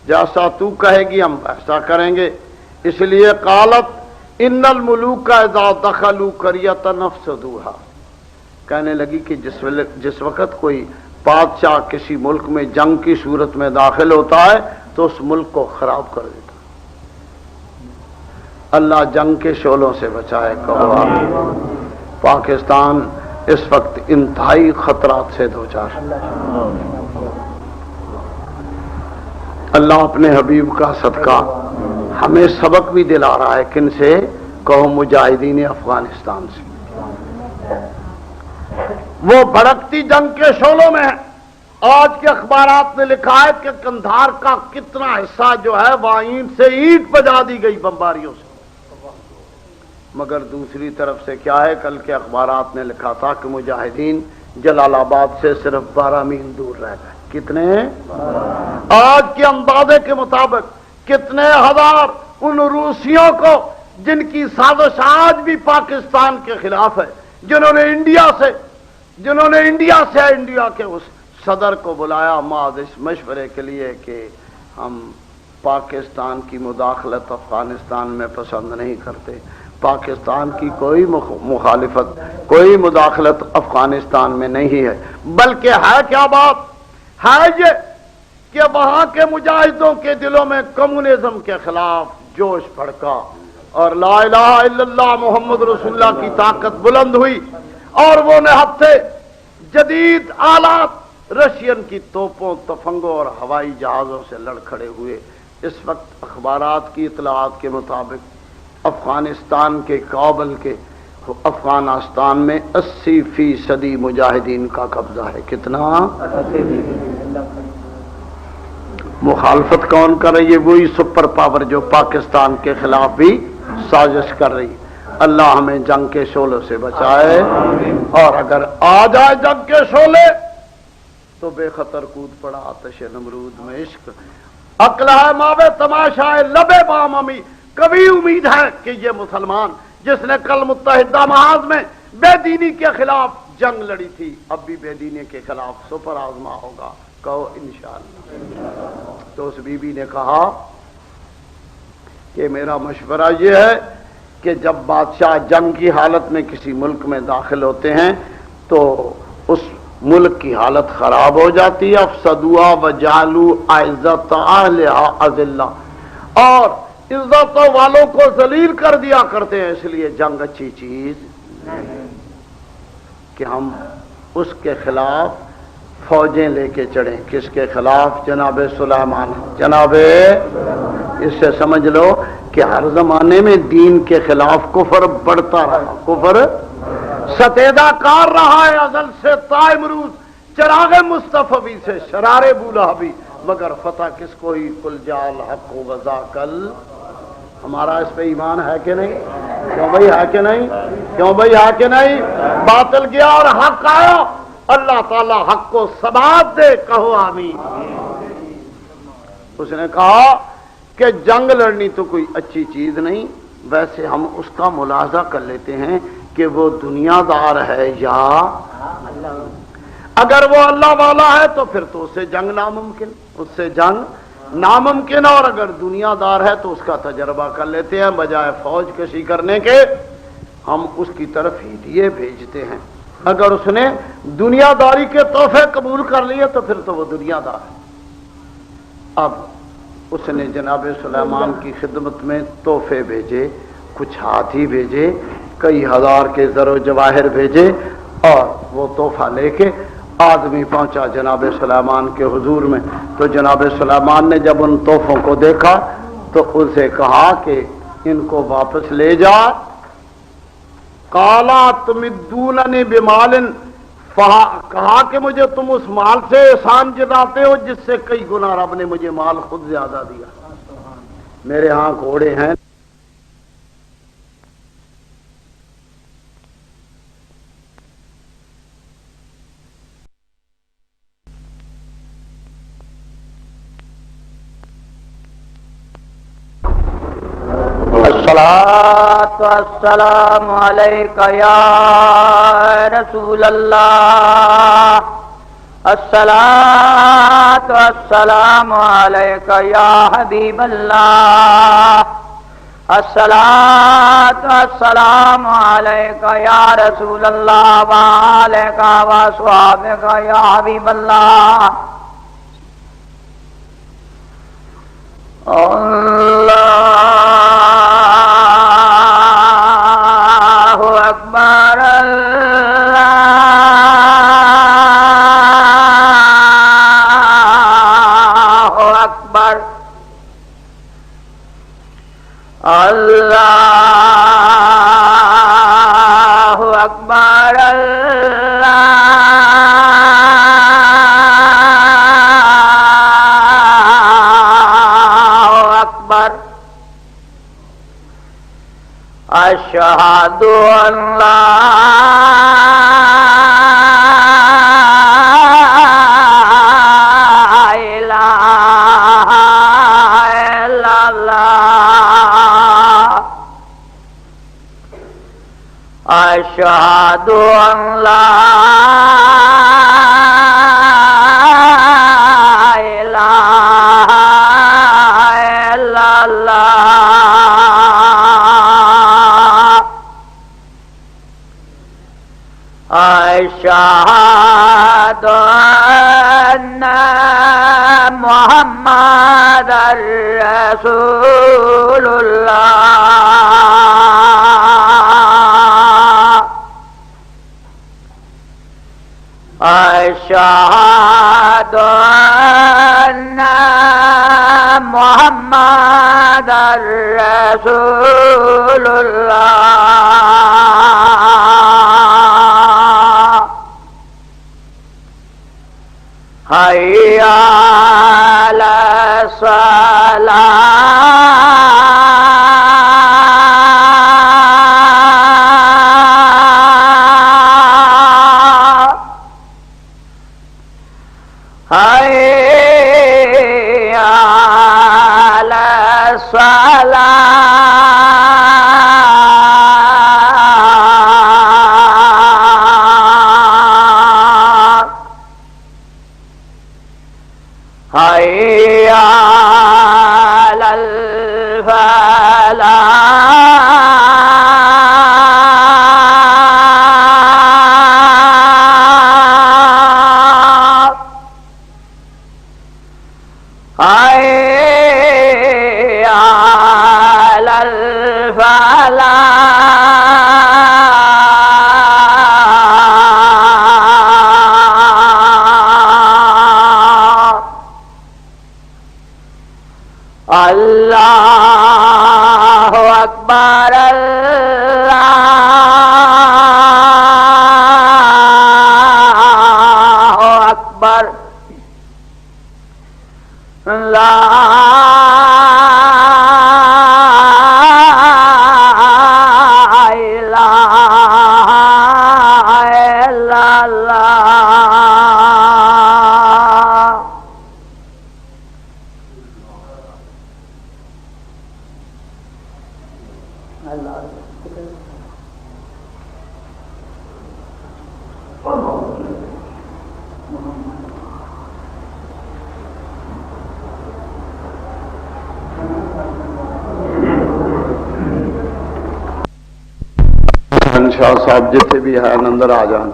جیسا تو کہے گی ہم ایسا کریں گے۔ اس لیے قالت ان الملوک اذا دخلوا قریۃ افسدوها، کہنے لگی کہ جس وقت کوئی بادشاہ کسی ملک میں جنگ کی صورت میں داخل ہوتا ہے تو اس ملک کو خراب کر دیتا۔ اللہ جنگ کے شعلوں سے بچائے، کہو آمین۔ پاکستان اس وقت انتہائی خطرات سے دوچار، اللہ اپنے حبیب کا صدقہ ہمیں سبق بھی دلا رہا ہے، کن سے؟ کہو مجاہدین افغانستان سے۔ وہ بھڑکتی جنگ کے شعلوں میں ہے۔ آج کے اخبارات میں لکھا ہے کہ قندھار کا کتنا حصہ جو ہے وہاں اینٹ سے اینٹ بجا دی گئی بمباریوں سے، مگر دوسری طرف سے کیا ہے؟ کل کے اخبارات نے لکھا تھا کہ مجاہدین جلال آباد سے صرف 12 میل دور رہ گئے۔ کتنے؟ آج کے اندازے کے مطابق کتنے ہزار ان روسیوں کو جن کی سازش آج بھی پاکستان کے خلاف ہے، جنہوں نے انڈیا سے انڈیا کے اس صدر کو بلایا محض اس مشورے کے لیے کہ ہم پاکستان کی مداخلت افغانستان میں پسند نہیں کرتے، پاکستان کی کوئی مخالفت، کوئی مداخلت افغانستان میں نہیں ہے، بلکہ ہے کیا بات ہے یہ کہ وہاں کے مجاہدوں کے دلوں میں کمیونزم کے خلاف جوش بھڑکا اور لا الہ الا اللہ محمد رسول اللہ کی طاقت بلند ہوئی، اور وہ نہتے جدید آلات رشین کی توپوں، تفنگوں اور ہوائی جہازوں سے لڑ کھڑے ہوئے۔ اس وقت اخبارات کی اطلاعات کے مطابق افغانستان کے کابل کے افغانستان میں 80% مجاہدین کا قبضہ ہے۔ کتنا؟ مخالفت کون کر رہی ہے؟ وہی سپر پاور جو پاکستان کے خلاف بھی سازش کر رہی ہے۔ اللہ ہمیں جنگ کے شعلوں سے بچائے، اور اگر آ جائے جنگ کے شعلے تو بے خطر کود پڑا آتش نمرود میں عشق۔ عقل ہے ماوے تماشا ہے لبے بام امی، کبھی امید ہے کہ یہ مسلمان جس نے کل متحدہ محاذ میں بے دینی کے خلاف جنگ لڑی تھی، اب بھی بے دینی کے خلاف سپر آزما ہوگا۔ کہو انشاءاللہ۔ تو اس بی بی نے کہا کہ میرا مشورہ یہ ہے کہ جب بادشاہ جنگ کی حالت میں کسی ملک میں داخل ہوتے ہیں تو اس ملک کی حالت خراب ہو جاتی ہے، افسدوا وجعلوا اعزت اہلھا اذلہ، اور عزت والوں کو ذلیل کر دیا کرتے ہیں۔ اس لیے جنگ اچھی چیز کہ ہم اس کے خلاف فوجیں لے کے چڑھیں۔ کس کے خلاف؟ جناب سلیمان۔ جناب، اس سے سمجھ لو کہ ہر زمانے میں دین کے خلاف کفر بڑھتا رہا، کفر ستیدہ کار رہا ہے ازل سے تا امروز، چراغ مصطفی سے شرار بولہبی، مگر فتح کس کو ہی؟ کل جال حق و وذاکل۔ ہمارا اس پہ ایمان ہے کہ نہیں؟ کیوں بھائی ہے کہ نہیں؟ کیوں بھائی ہے کہ نہیں؟ باطل گیا اور حق آیا، اللہ تعالی حق کو ثبات دے، کہو آمین۔ اس نے کہا کہ جنگ لڑنی تو کوئی اچھی چیز نہیں، ویسے ہم اس کا ملاحظہ کر لیتے ہیں کہ وہ دنیا دار ہے یا اگر وہ اللہ والا ہے تو پھر تو اس سے جنگ ناممکن، اس سے جنگ ناممکن، اور اگر دنیا دار ہے تو اس کا تجربہ کر لیتے ہیں، بجائے فوج کشی کرنے کے ہم اس کی طرف ہدیے بھیجتے ہیں۔ اگر اس نے دنیا داری کے تحفے قبول کر لیے تو پھر تو وہ دنیا دار ہے۔ اب اس نے جناب سلیمان کی خدمت میں تحفے بھیجے، کچھ ہاتھی بھیجے، کئی ہزار کے زر و جواہر بھیجے، اور وہ تحفہ لے کے آدمی پہنچا جناب سلیمان کے حضور میں۔ تو جناب سلیمان نے جب ان تحفوں کو دیکھا تو اسے کہا کہ ان کو واپس لے جا۔ قالا تمدوننی بمال، کہا کہ مجھے تم اس مال سے احسان جتاتے ہو جس سے کئی گنا رب نے مجھے مال خود زیادہ دیا۔ میرے ہاں گھوڑے ہیں، الصلاۃ والسلام علیک یا رسول اللہ، الصلاۃ والسلام علیک یا حبیب اللہ، الصلاۃ والسلام علیک یا رسول اللہ وعلیک واصحابک یا حبیب اللہ۔ اللہ اکبر، اللہ اکبر، اللہ اکبر، اللہ اکبر، اشہد ان لا الہ الا اللہ، اشہد ان لا الہ الا اللہ، اشہد ان محمد رسول اللہ، اشہد ان محمد رسول اللہ، حي على الصلاة حي على الصلاة حي على الفلاح حي على الفلاح اللہ اکبر اللہ اکبر لا الہ الا اللہ شاہ صاحب جتنے بھی ہیں اندر آ جان.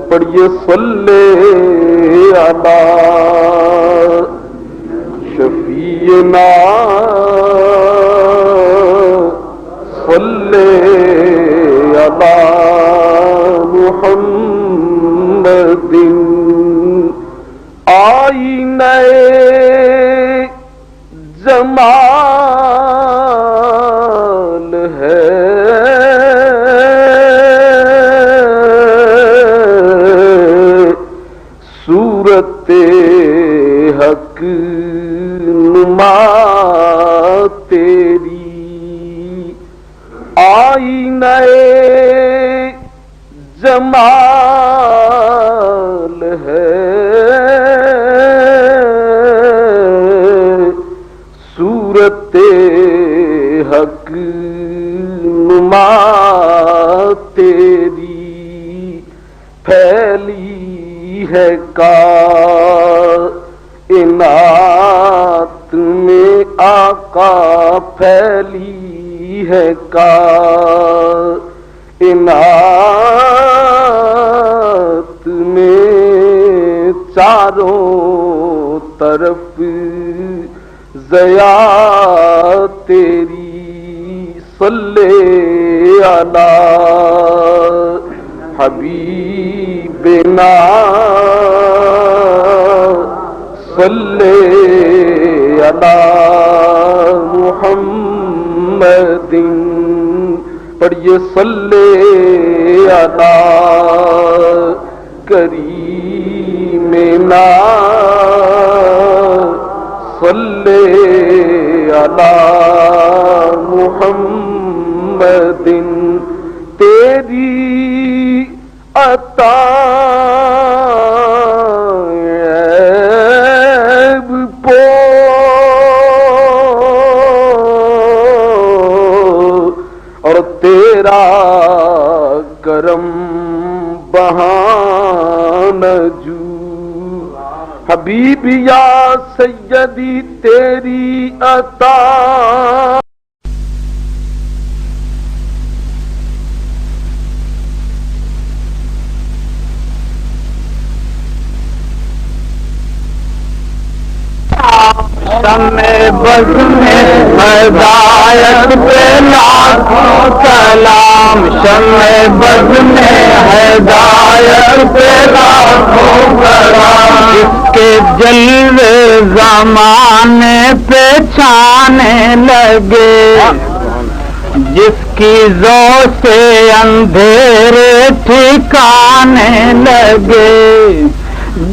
پڑھیے صلی علی شفیعنا صلی علی محمد آئینہ جمال ہے صورت حق نما تیری آئینہ جمال ہے صورت حق نما تیری پھیلی ہے کائنات میں آقا پھیلی ہے کائنات میں چاروں طرف ضیا تیری صلی علی حبیبنا صلی علی محمد پڑھیے صلی علی کریمنا صلی علی محمد تیری عطا تیرا کرم بہان جو حبیبی یا سیدی تیری عطا شمع بز میں ہدایت پہ لاکھوں سلام شمع بز میں ہدایت پہ لاکھوں سلام جس کے جلوے زمانے پہ چھانے لگے جس کی ذو سے اندھیرے ٹھکانے لگے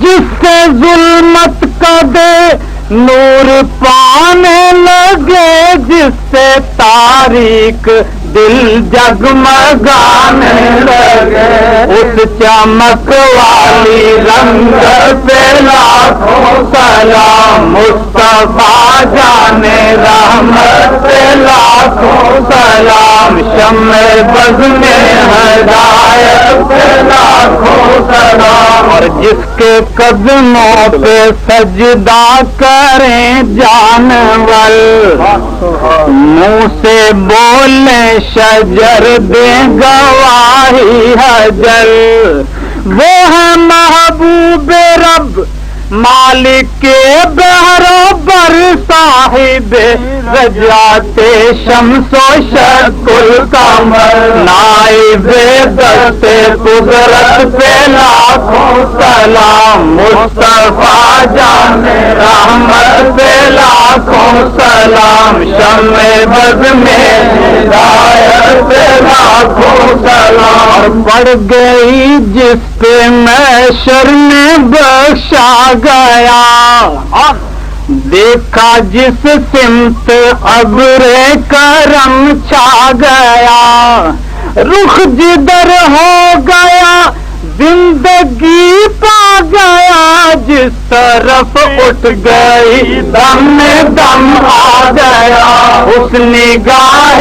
جس سے ظلمت کا دے نور پانے لگے جس سے تاریک دل جگمگانے لگے اس چمک والی رنگت پہ لاکھوں سلام مصطفیٰ جانے رحمت پہ لاکھوں سلام شمع بز میں ہدایت پہ لاکھوں سلام اور جس کے قدموں پہ سجدہ کریں جانور منہ سے بولے شجر دیں گواہی حجر وہ ہے محبوب رب مالک کے بہروبر صاحب رجعت شمس و شق القمر نائب دست قدرت پہ لاکھوں سلام مصطفیٰ جان رحمت پہ لاکھوں سلام شمع بز میں ہدایت پہ لاکھوں سلام پڑ گئی جس پہ محشر میں بخشا گیا دیکھا جس سمت ابر کرم چھا گیا رخ جدھر ہو گیا زندگی پا گیا جس طرف اٹھ گئی دم میں دم آ گیا اس نگاہ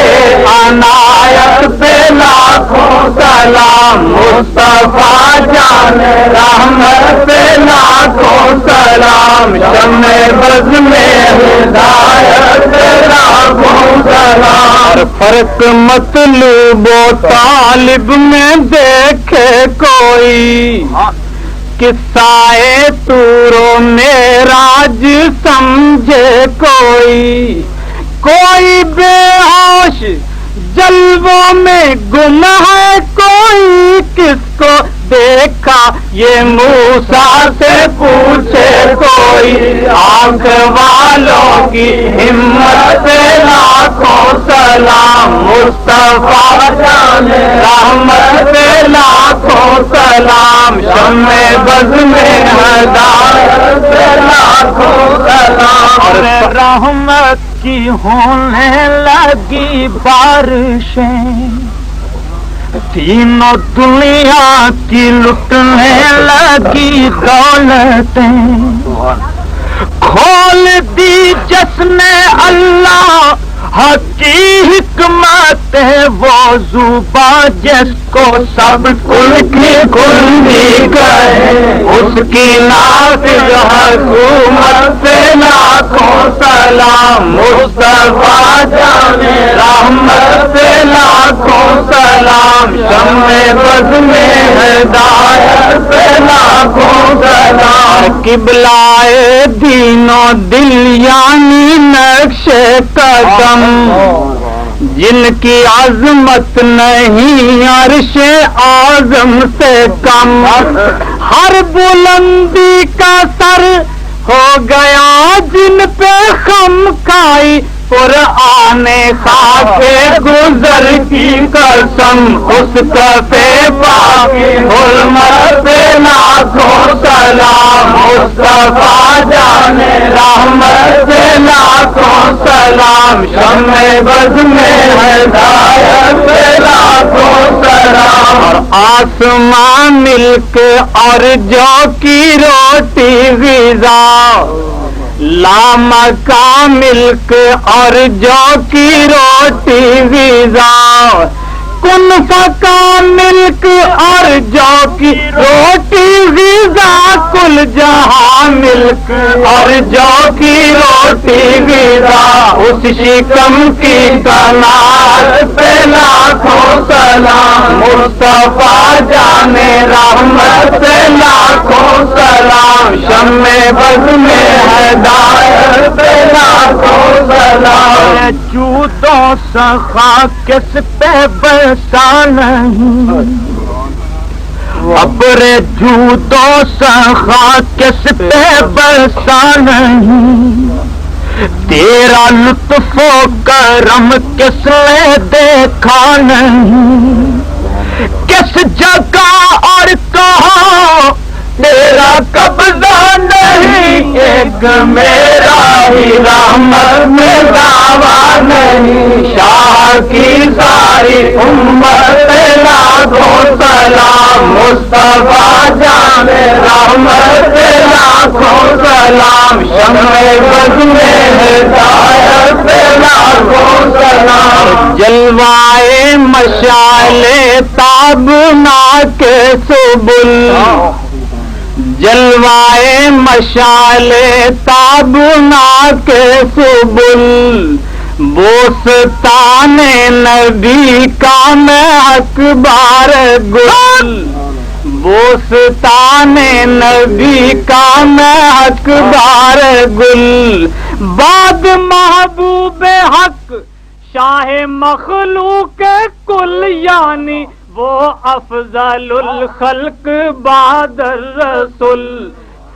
عنایت پہ لاکھوں سلام مصطفیٰ جان رحمت پہ لاکھوں سلام شمع بز میں ہدایت پہ لاکھوں سلام فرق مطلوب و طالب میں دیکھے کوئی قصہ طور و معراج سمجھے کوئی بے ہوش جلووں میں گم ہے کوئی کس کو دیکھا یہ موسیٰ سے پوچھے کوئی آنکھ والوں کی ہمت پہ لاکھوں سلام مصطفیٰ جان رحمت پہ لاکھوں سلام شمع بز میں ہدایت پہ لاکھوں سلام اور رحمت کی ہونے لگی بارشیں تینوں دنیا کی لٹنے لگی دولتیں کھول دی جس نے اللہ کی حکمت وہ زباں جس کو سب کل کی کلی کہے اس کی نافذ حکومت پہ لاکھوں سلام مصطفیٰ جان رحمت پہ لاکھوں سلام شمع بز میں ہدایت پہ لاکھوں سلام قبلہ دین و دل یعنی نقش قدم جن کی عظمت نہیں عرش اعظم سے کم ہر بلندی کا سر ہو گیا جن پہ خم کھائی قرآن خاک گزر کی قسم اس کفے پاک حرمت پہ لاکھوں سلام مصطفیٰ جان رحمت پہ لاکھوں سلام شمع بز میں ہدایت پہ لاکھوں سلام آسمان ملک اور جو کی روٹی غذا لامکا ملک اور جو کی روٹی غذا کن فکا ملک اور جو کی روٹی غذا کل جہاں ملک اور جو کی روٹی غذا اس شکم کی کنار پہ لاکھوں سلام مصطفیٰ جانے رحمت پہ لاکھوں سلام شمع بز میں ہدایت پہ لاکھوں سلام جودوں سخا کس پہ برسا نہیں ابر جودوں سخا کس پہ برسا نہیں تیرا لطف و کرم کس نے دیکھا نہیں کس جگہ اور کہاں تیرا قبضہ نہیں ایک میرا ہی رحمت میں دعویٰ نہیں شاہ کی ساری امت لاکھوں سلام مصطفیٰ جان رحمت لاکھوں سلام شمع بز میں ہدایت لاکھوں سلام جلوائے مشعلِ تابناک سبل جلوائے مشعلِ تابناک سبل بوستان نبی کا میں اکبار گل بوستان نبی کا میں اکبار گل بعد محبوب حق شاہ مخلوق کل یعنی وہ افضل الخلق بعد الرسول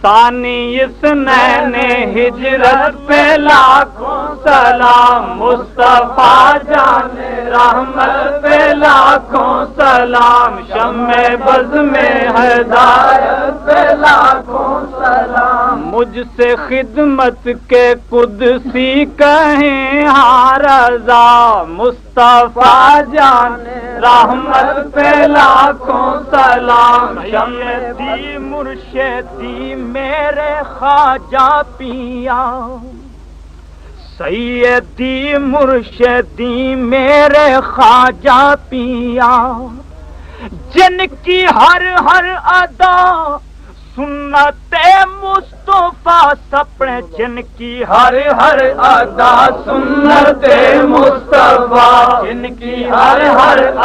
ثانی اثنین ہجرت پہ لاکھوں سلام مصطفیٰ جان رحمت پہ لاکھوں سلام شمع بز میں ہدایت پہ لاکھوں سلام مجھ سے خدمت کے قدسی کہیں ہاں رضا مصطفیٰ جان رحمت پہ لاکھوں سلام شمع مرشدی میرے خواجہ پیا سیدی مرشدی میرے خواجہ پیا جن کی ہر ادا سنت مصطفیٰ سپنے جن کی ہر ادا سنت مصطفیٰ جن کی ہر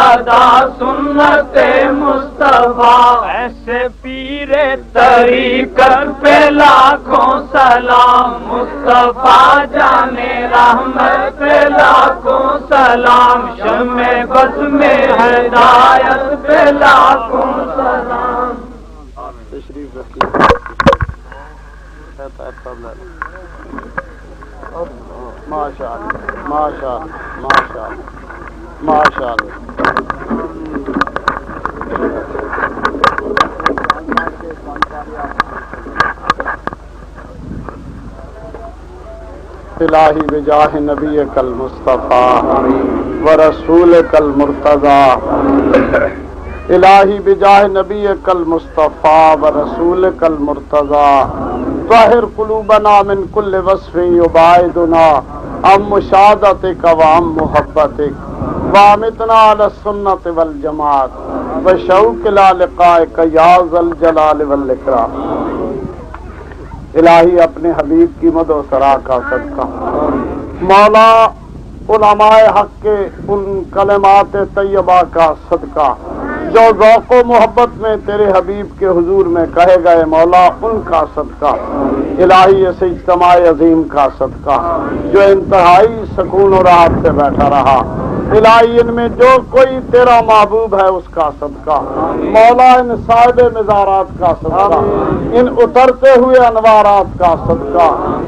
ادا سنت مصطفیٰ ایسے پیر طریقت پہ لاکھوں سلام مصطفیٰ جانے رحمت پہ لاکھوں سلام شمع بز میں ہدایت پہ لاکھوں سلام تشریف رکھیے ماشاء اللہ ماشاء اللہ ماشاء اللہ ماشاء اللہ الہی بجاہ نبی کل مصطفیٰ و رسول کل مرتضی الہی بجاہ نبی کل مصطفیٰ و رسول کل مرتضی طاہر قلوبنا من کل وصف یباعدنا ام مشاہدتک و ام محبتک وامتنا علی السنت والجماعت وشوق الی لقائک یا ذا الجلال والاکرام الہی اپنے حبیب کی مد و ثنا کا صدقہ مولا علماء حق کے ان کلمات طیبہ کا صدقہ جو ذوق و محبت میں تیرے حبیب کے حضور میں کہے گئے مولا ان کا صدقہ الہی اس اجتماع عظیم کا صدقہ جو انتہائی سکون و راحت سے بیٹھا رہا الہی ان میں جو کوئی تیرا محبوب ہے اس کا صدقہ مولا ان صاحب مزارات کا صدقہ ان اترتے ہوئے انوارات کا صدقہ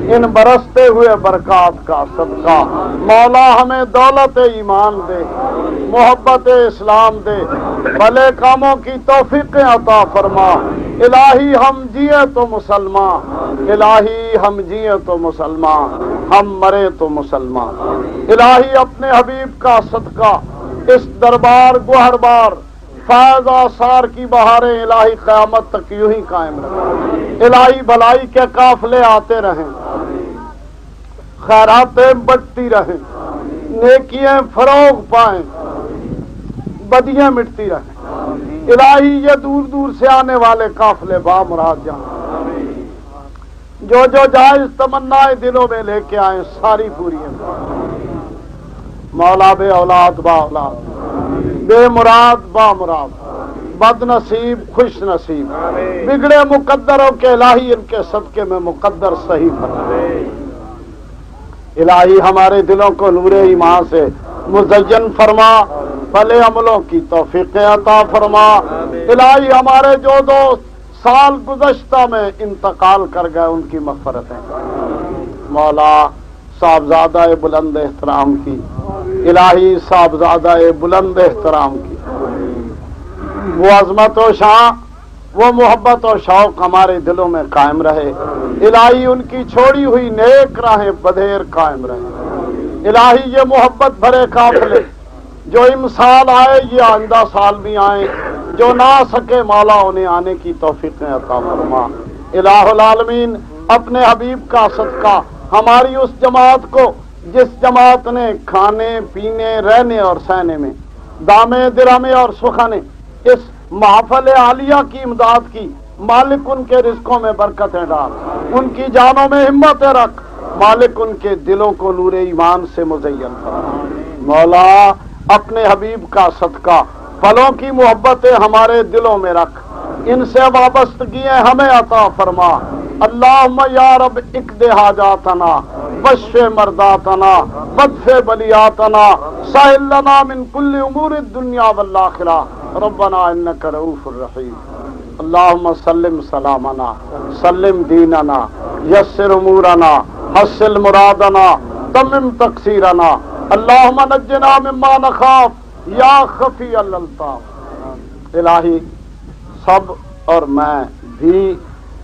ان برستے ہوئے برکات کا صدقہ مولا ہمیں دولت ایمان دے محبت اسلام دے بھلے کاموں کی توفیقیں عطا فرما الہی ہم جیے تو مسلمان الہی ہم جیے تو مسلمان ہم مرے تو مسلمان الہی اپنے حبیب کا صدقہ اس دربار گوہر بار فیض آثار کی بہاریں الہی قیامت تک یوں ہی قائم رکھیں الہی بھلائی کے قافلے آتے رہیں خیراتیں بڑھتی رہیں نیکیاں فروغ پائیں بدیاں مٹتی رہیں الہی یہ دور دور سے آنے والے قافلے بامراد جان جو جائز تمنائیں دلوں میں لے کے آئیں ساری پوری مولا بے اولاد با اولاد بے مراد با مراد بد نصیب خوش نصیب بگڑے مقدروں کے الہی ان کے صدقے میں مقدر صحیح فرما الہی ہمارے دلوں کو نور ایمان سے مزین فرما بھلے عملوں کی توفیق عطا فرما الہی ہمارے جو دوست سال گزشتہ میں انتقال کر گئے ان کی مغفرتیں مولا صاحبزادہ بلند احترام کی الہی صاحبزادہ بلند احترام کی وہ عظمت و شان وہ محبت و شوق ہمارے دلوں میں قائم رہے الہی ان کی چھوڑی ہوئی نیک راہیں بدیر قائم رہے الہی یہ محبت بھرے قافلے جو امسال آئے یہ آئندہ سال بھی آئیں جو نہ سکے مولا انہیں آنے کی توفیق عطا فرما الہ العالمین اپنے حبیب کا صدقہ ہماری اس جماعت کو جس جماعت نے کھانے پینے رہنے اور سہنے میں دامے درامے اور سخنے اس محفل عالیہ کی امداد کی مالک ان کے رزقوں میں برکتیں ڈال ان کی جانوں میں ہمتیں رکھ مالک ان کے دلوں کو نور ایمان سے مزین فرما مولا اپنے حبیب کا صدقہ پھلوں کی محبتیں ہمارے دلوں میں رکھ ان سے وابستگیاں ہمیں عطا فرما اللہم یا رب اقضِ حاجاتنا واشف مرضاتنا وادفع بلیاتنا سہل لنا من کل امور الدنیا والآخرہ ربنا انک رؤوف الرحیم اللہم سلم سلامنا سلم دیننا یسر امورنا حصل مرادنا تمم تقصیرنا اللہم نجنا مما نخاف یا خفی الالطاف الہی سب اور میں بھی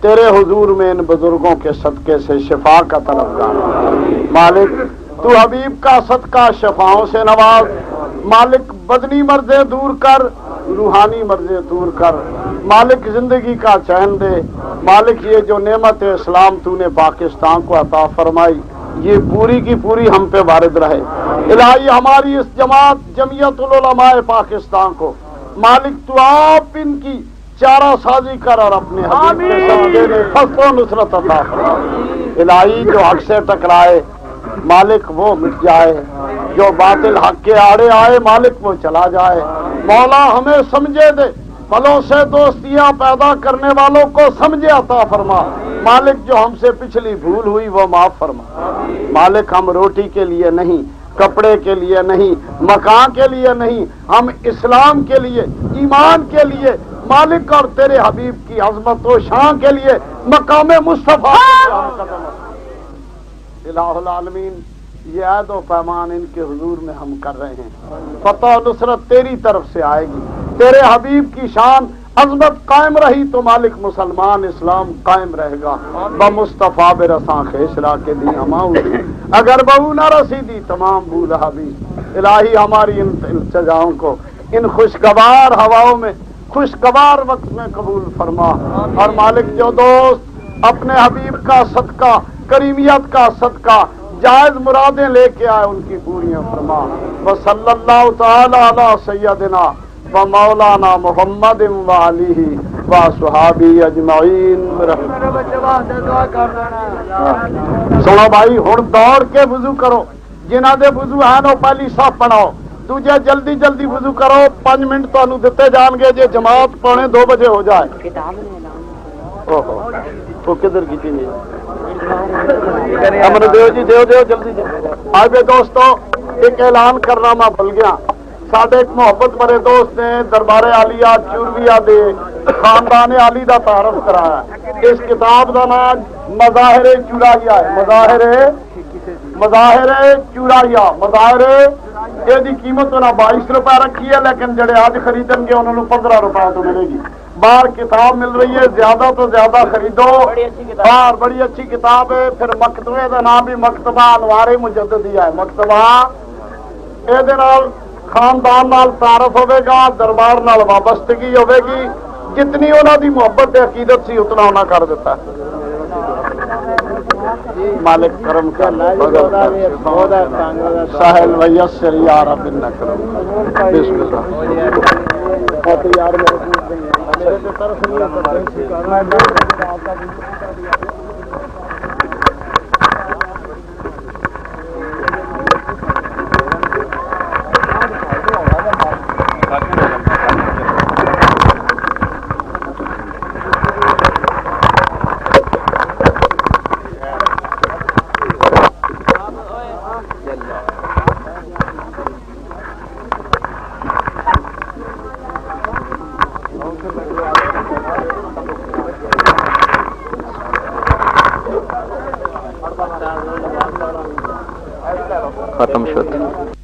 تیرے حضور میں ان بزرگوں کے صدقے سے شفا کا طلبگار مالک تو حبیب کا صدقہ شفاؤں سے نواز مالک بدنی مرضیں دور کر روحانی مرضیں دور کر مالک زندگی کا چین دے مالک یہ جو نعمت اسلام تو نے پاکستان کو عطا فرمائی یہ پوری کی پوری ہم پہ وارد رہے الہی ہماری اس جماعت جمعیت العلماء پاکستان کو مالک تو آپ ان کی چارہ سازی کر اور اپنے حبیب کے صدقے میں فضل و نصرت عطا فرما الہی جو حق سے ٹکرائے مالک وہ مٹ جائے جو باطل حق کے آڑے آئے مالک وہ چلا جائے مولا ہمیں سمجھے دے پھلوں سے دوستیاں پیدا کرنے والوں کو سمجھے عطا فرما مالک جو ہم سے پچھلی بھول ہوئی وہ معاف فرما مالک ہم روٹی کے لیے نہیں کپڑے کے لیے نہیں مکان کے لیے نہیں ہم اسلام کے لیے ایمان کے لیے مالک اور تیرے حبیب کی عظمت و شان کے لیے مقام مصطفیٰ الہ العالمین یہ عہد و پیمان ان کے حضور میں ہم کر رہے ہیں فتح و نصرت تیری طرف سے آئے گی تیرے حبیب کی شان عظمت قائم رہی تو مالک مسلمان اسلام قائم رہے گا بمصطفیٰ برساں خیشرا کے دی ہماؤں اگر بہو نہ رسیدی تمام بول حبیب الہی ہماری ان التجاؤں کو ان خوشگوار ہواؤں میں خوشگوار وقت میں قبول فرما اور مالک جو دوست اپنے حبیب کا صدقہ کریمیت کا صدقہ جائز مرادیں لے کے آئے ان کی پوریاں فرما وصلی اللہ تعالی علی سیدنا و مولانا محمد و علیہ و صحابی اجمعین سنو بھائی ہن دوڑ کے وضو کرو جنہاں دے وضو ہیں وہ پہلی صاف بناؤ دوجے جلدی جلدی وضو کرو 5 منٹ تانوں دتے جان گے جے جماعت 2:45 بجے ہو جائے وہ کدھر کی امن دیو جی دیو جلدی آگے دوستو ایک اعلان کرنا میں بھول گیا ساڈے ایک محبت بڑے دوست نے دربار عالیہ چورویا دے خاندان عالی دا تعارف کرایا اس کتاب دا نام مظاہر چوراہیا ہے مظاہر چوراہیا مظاہر یہ دی قیمت انہاں 22 روپے رکھی ہے لیکن جڑے آج خریدن گے انہوں نے 15 روپے تو ملے گی باہر کتاب مل رہی ہے زیادہ تو زیادہ خریدو باہر بڑی اچھی کتاب ہے پھر مکتبے کا نام بھی مکتبہ انوار مجددیہ ہے مکتبہ یہ خاندان نال تعارف ہوے گا دربار نال وابستگی ہوے گی جتنی انہوں دی محبت عقیدت سی اتنا انہاں کر دیتا ہے مالک کرم کا ساحل ویسر یا رب الکرم بسم اللہ ختم شد.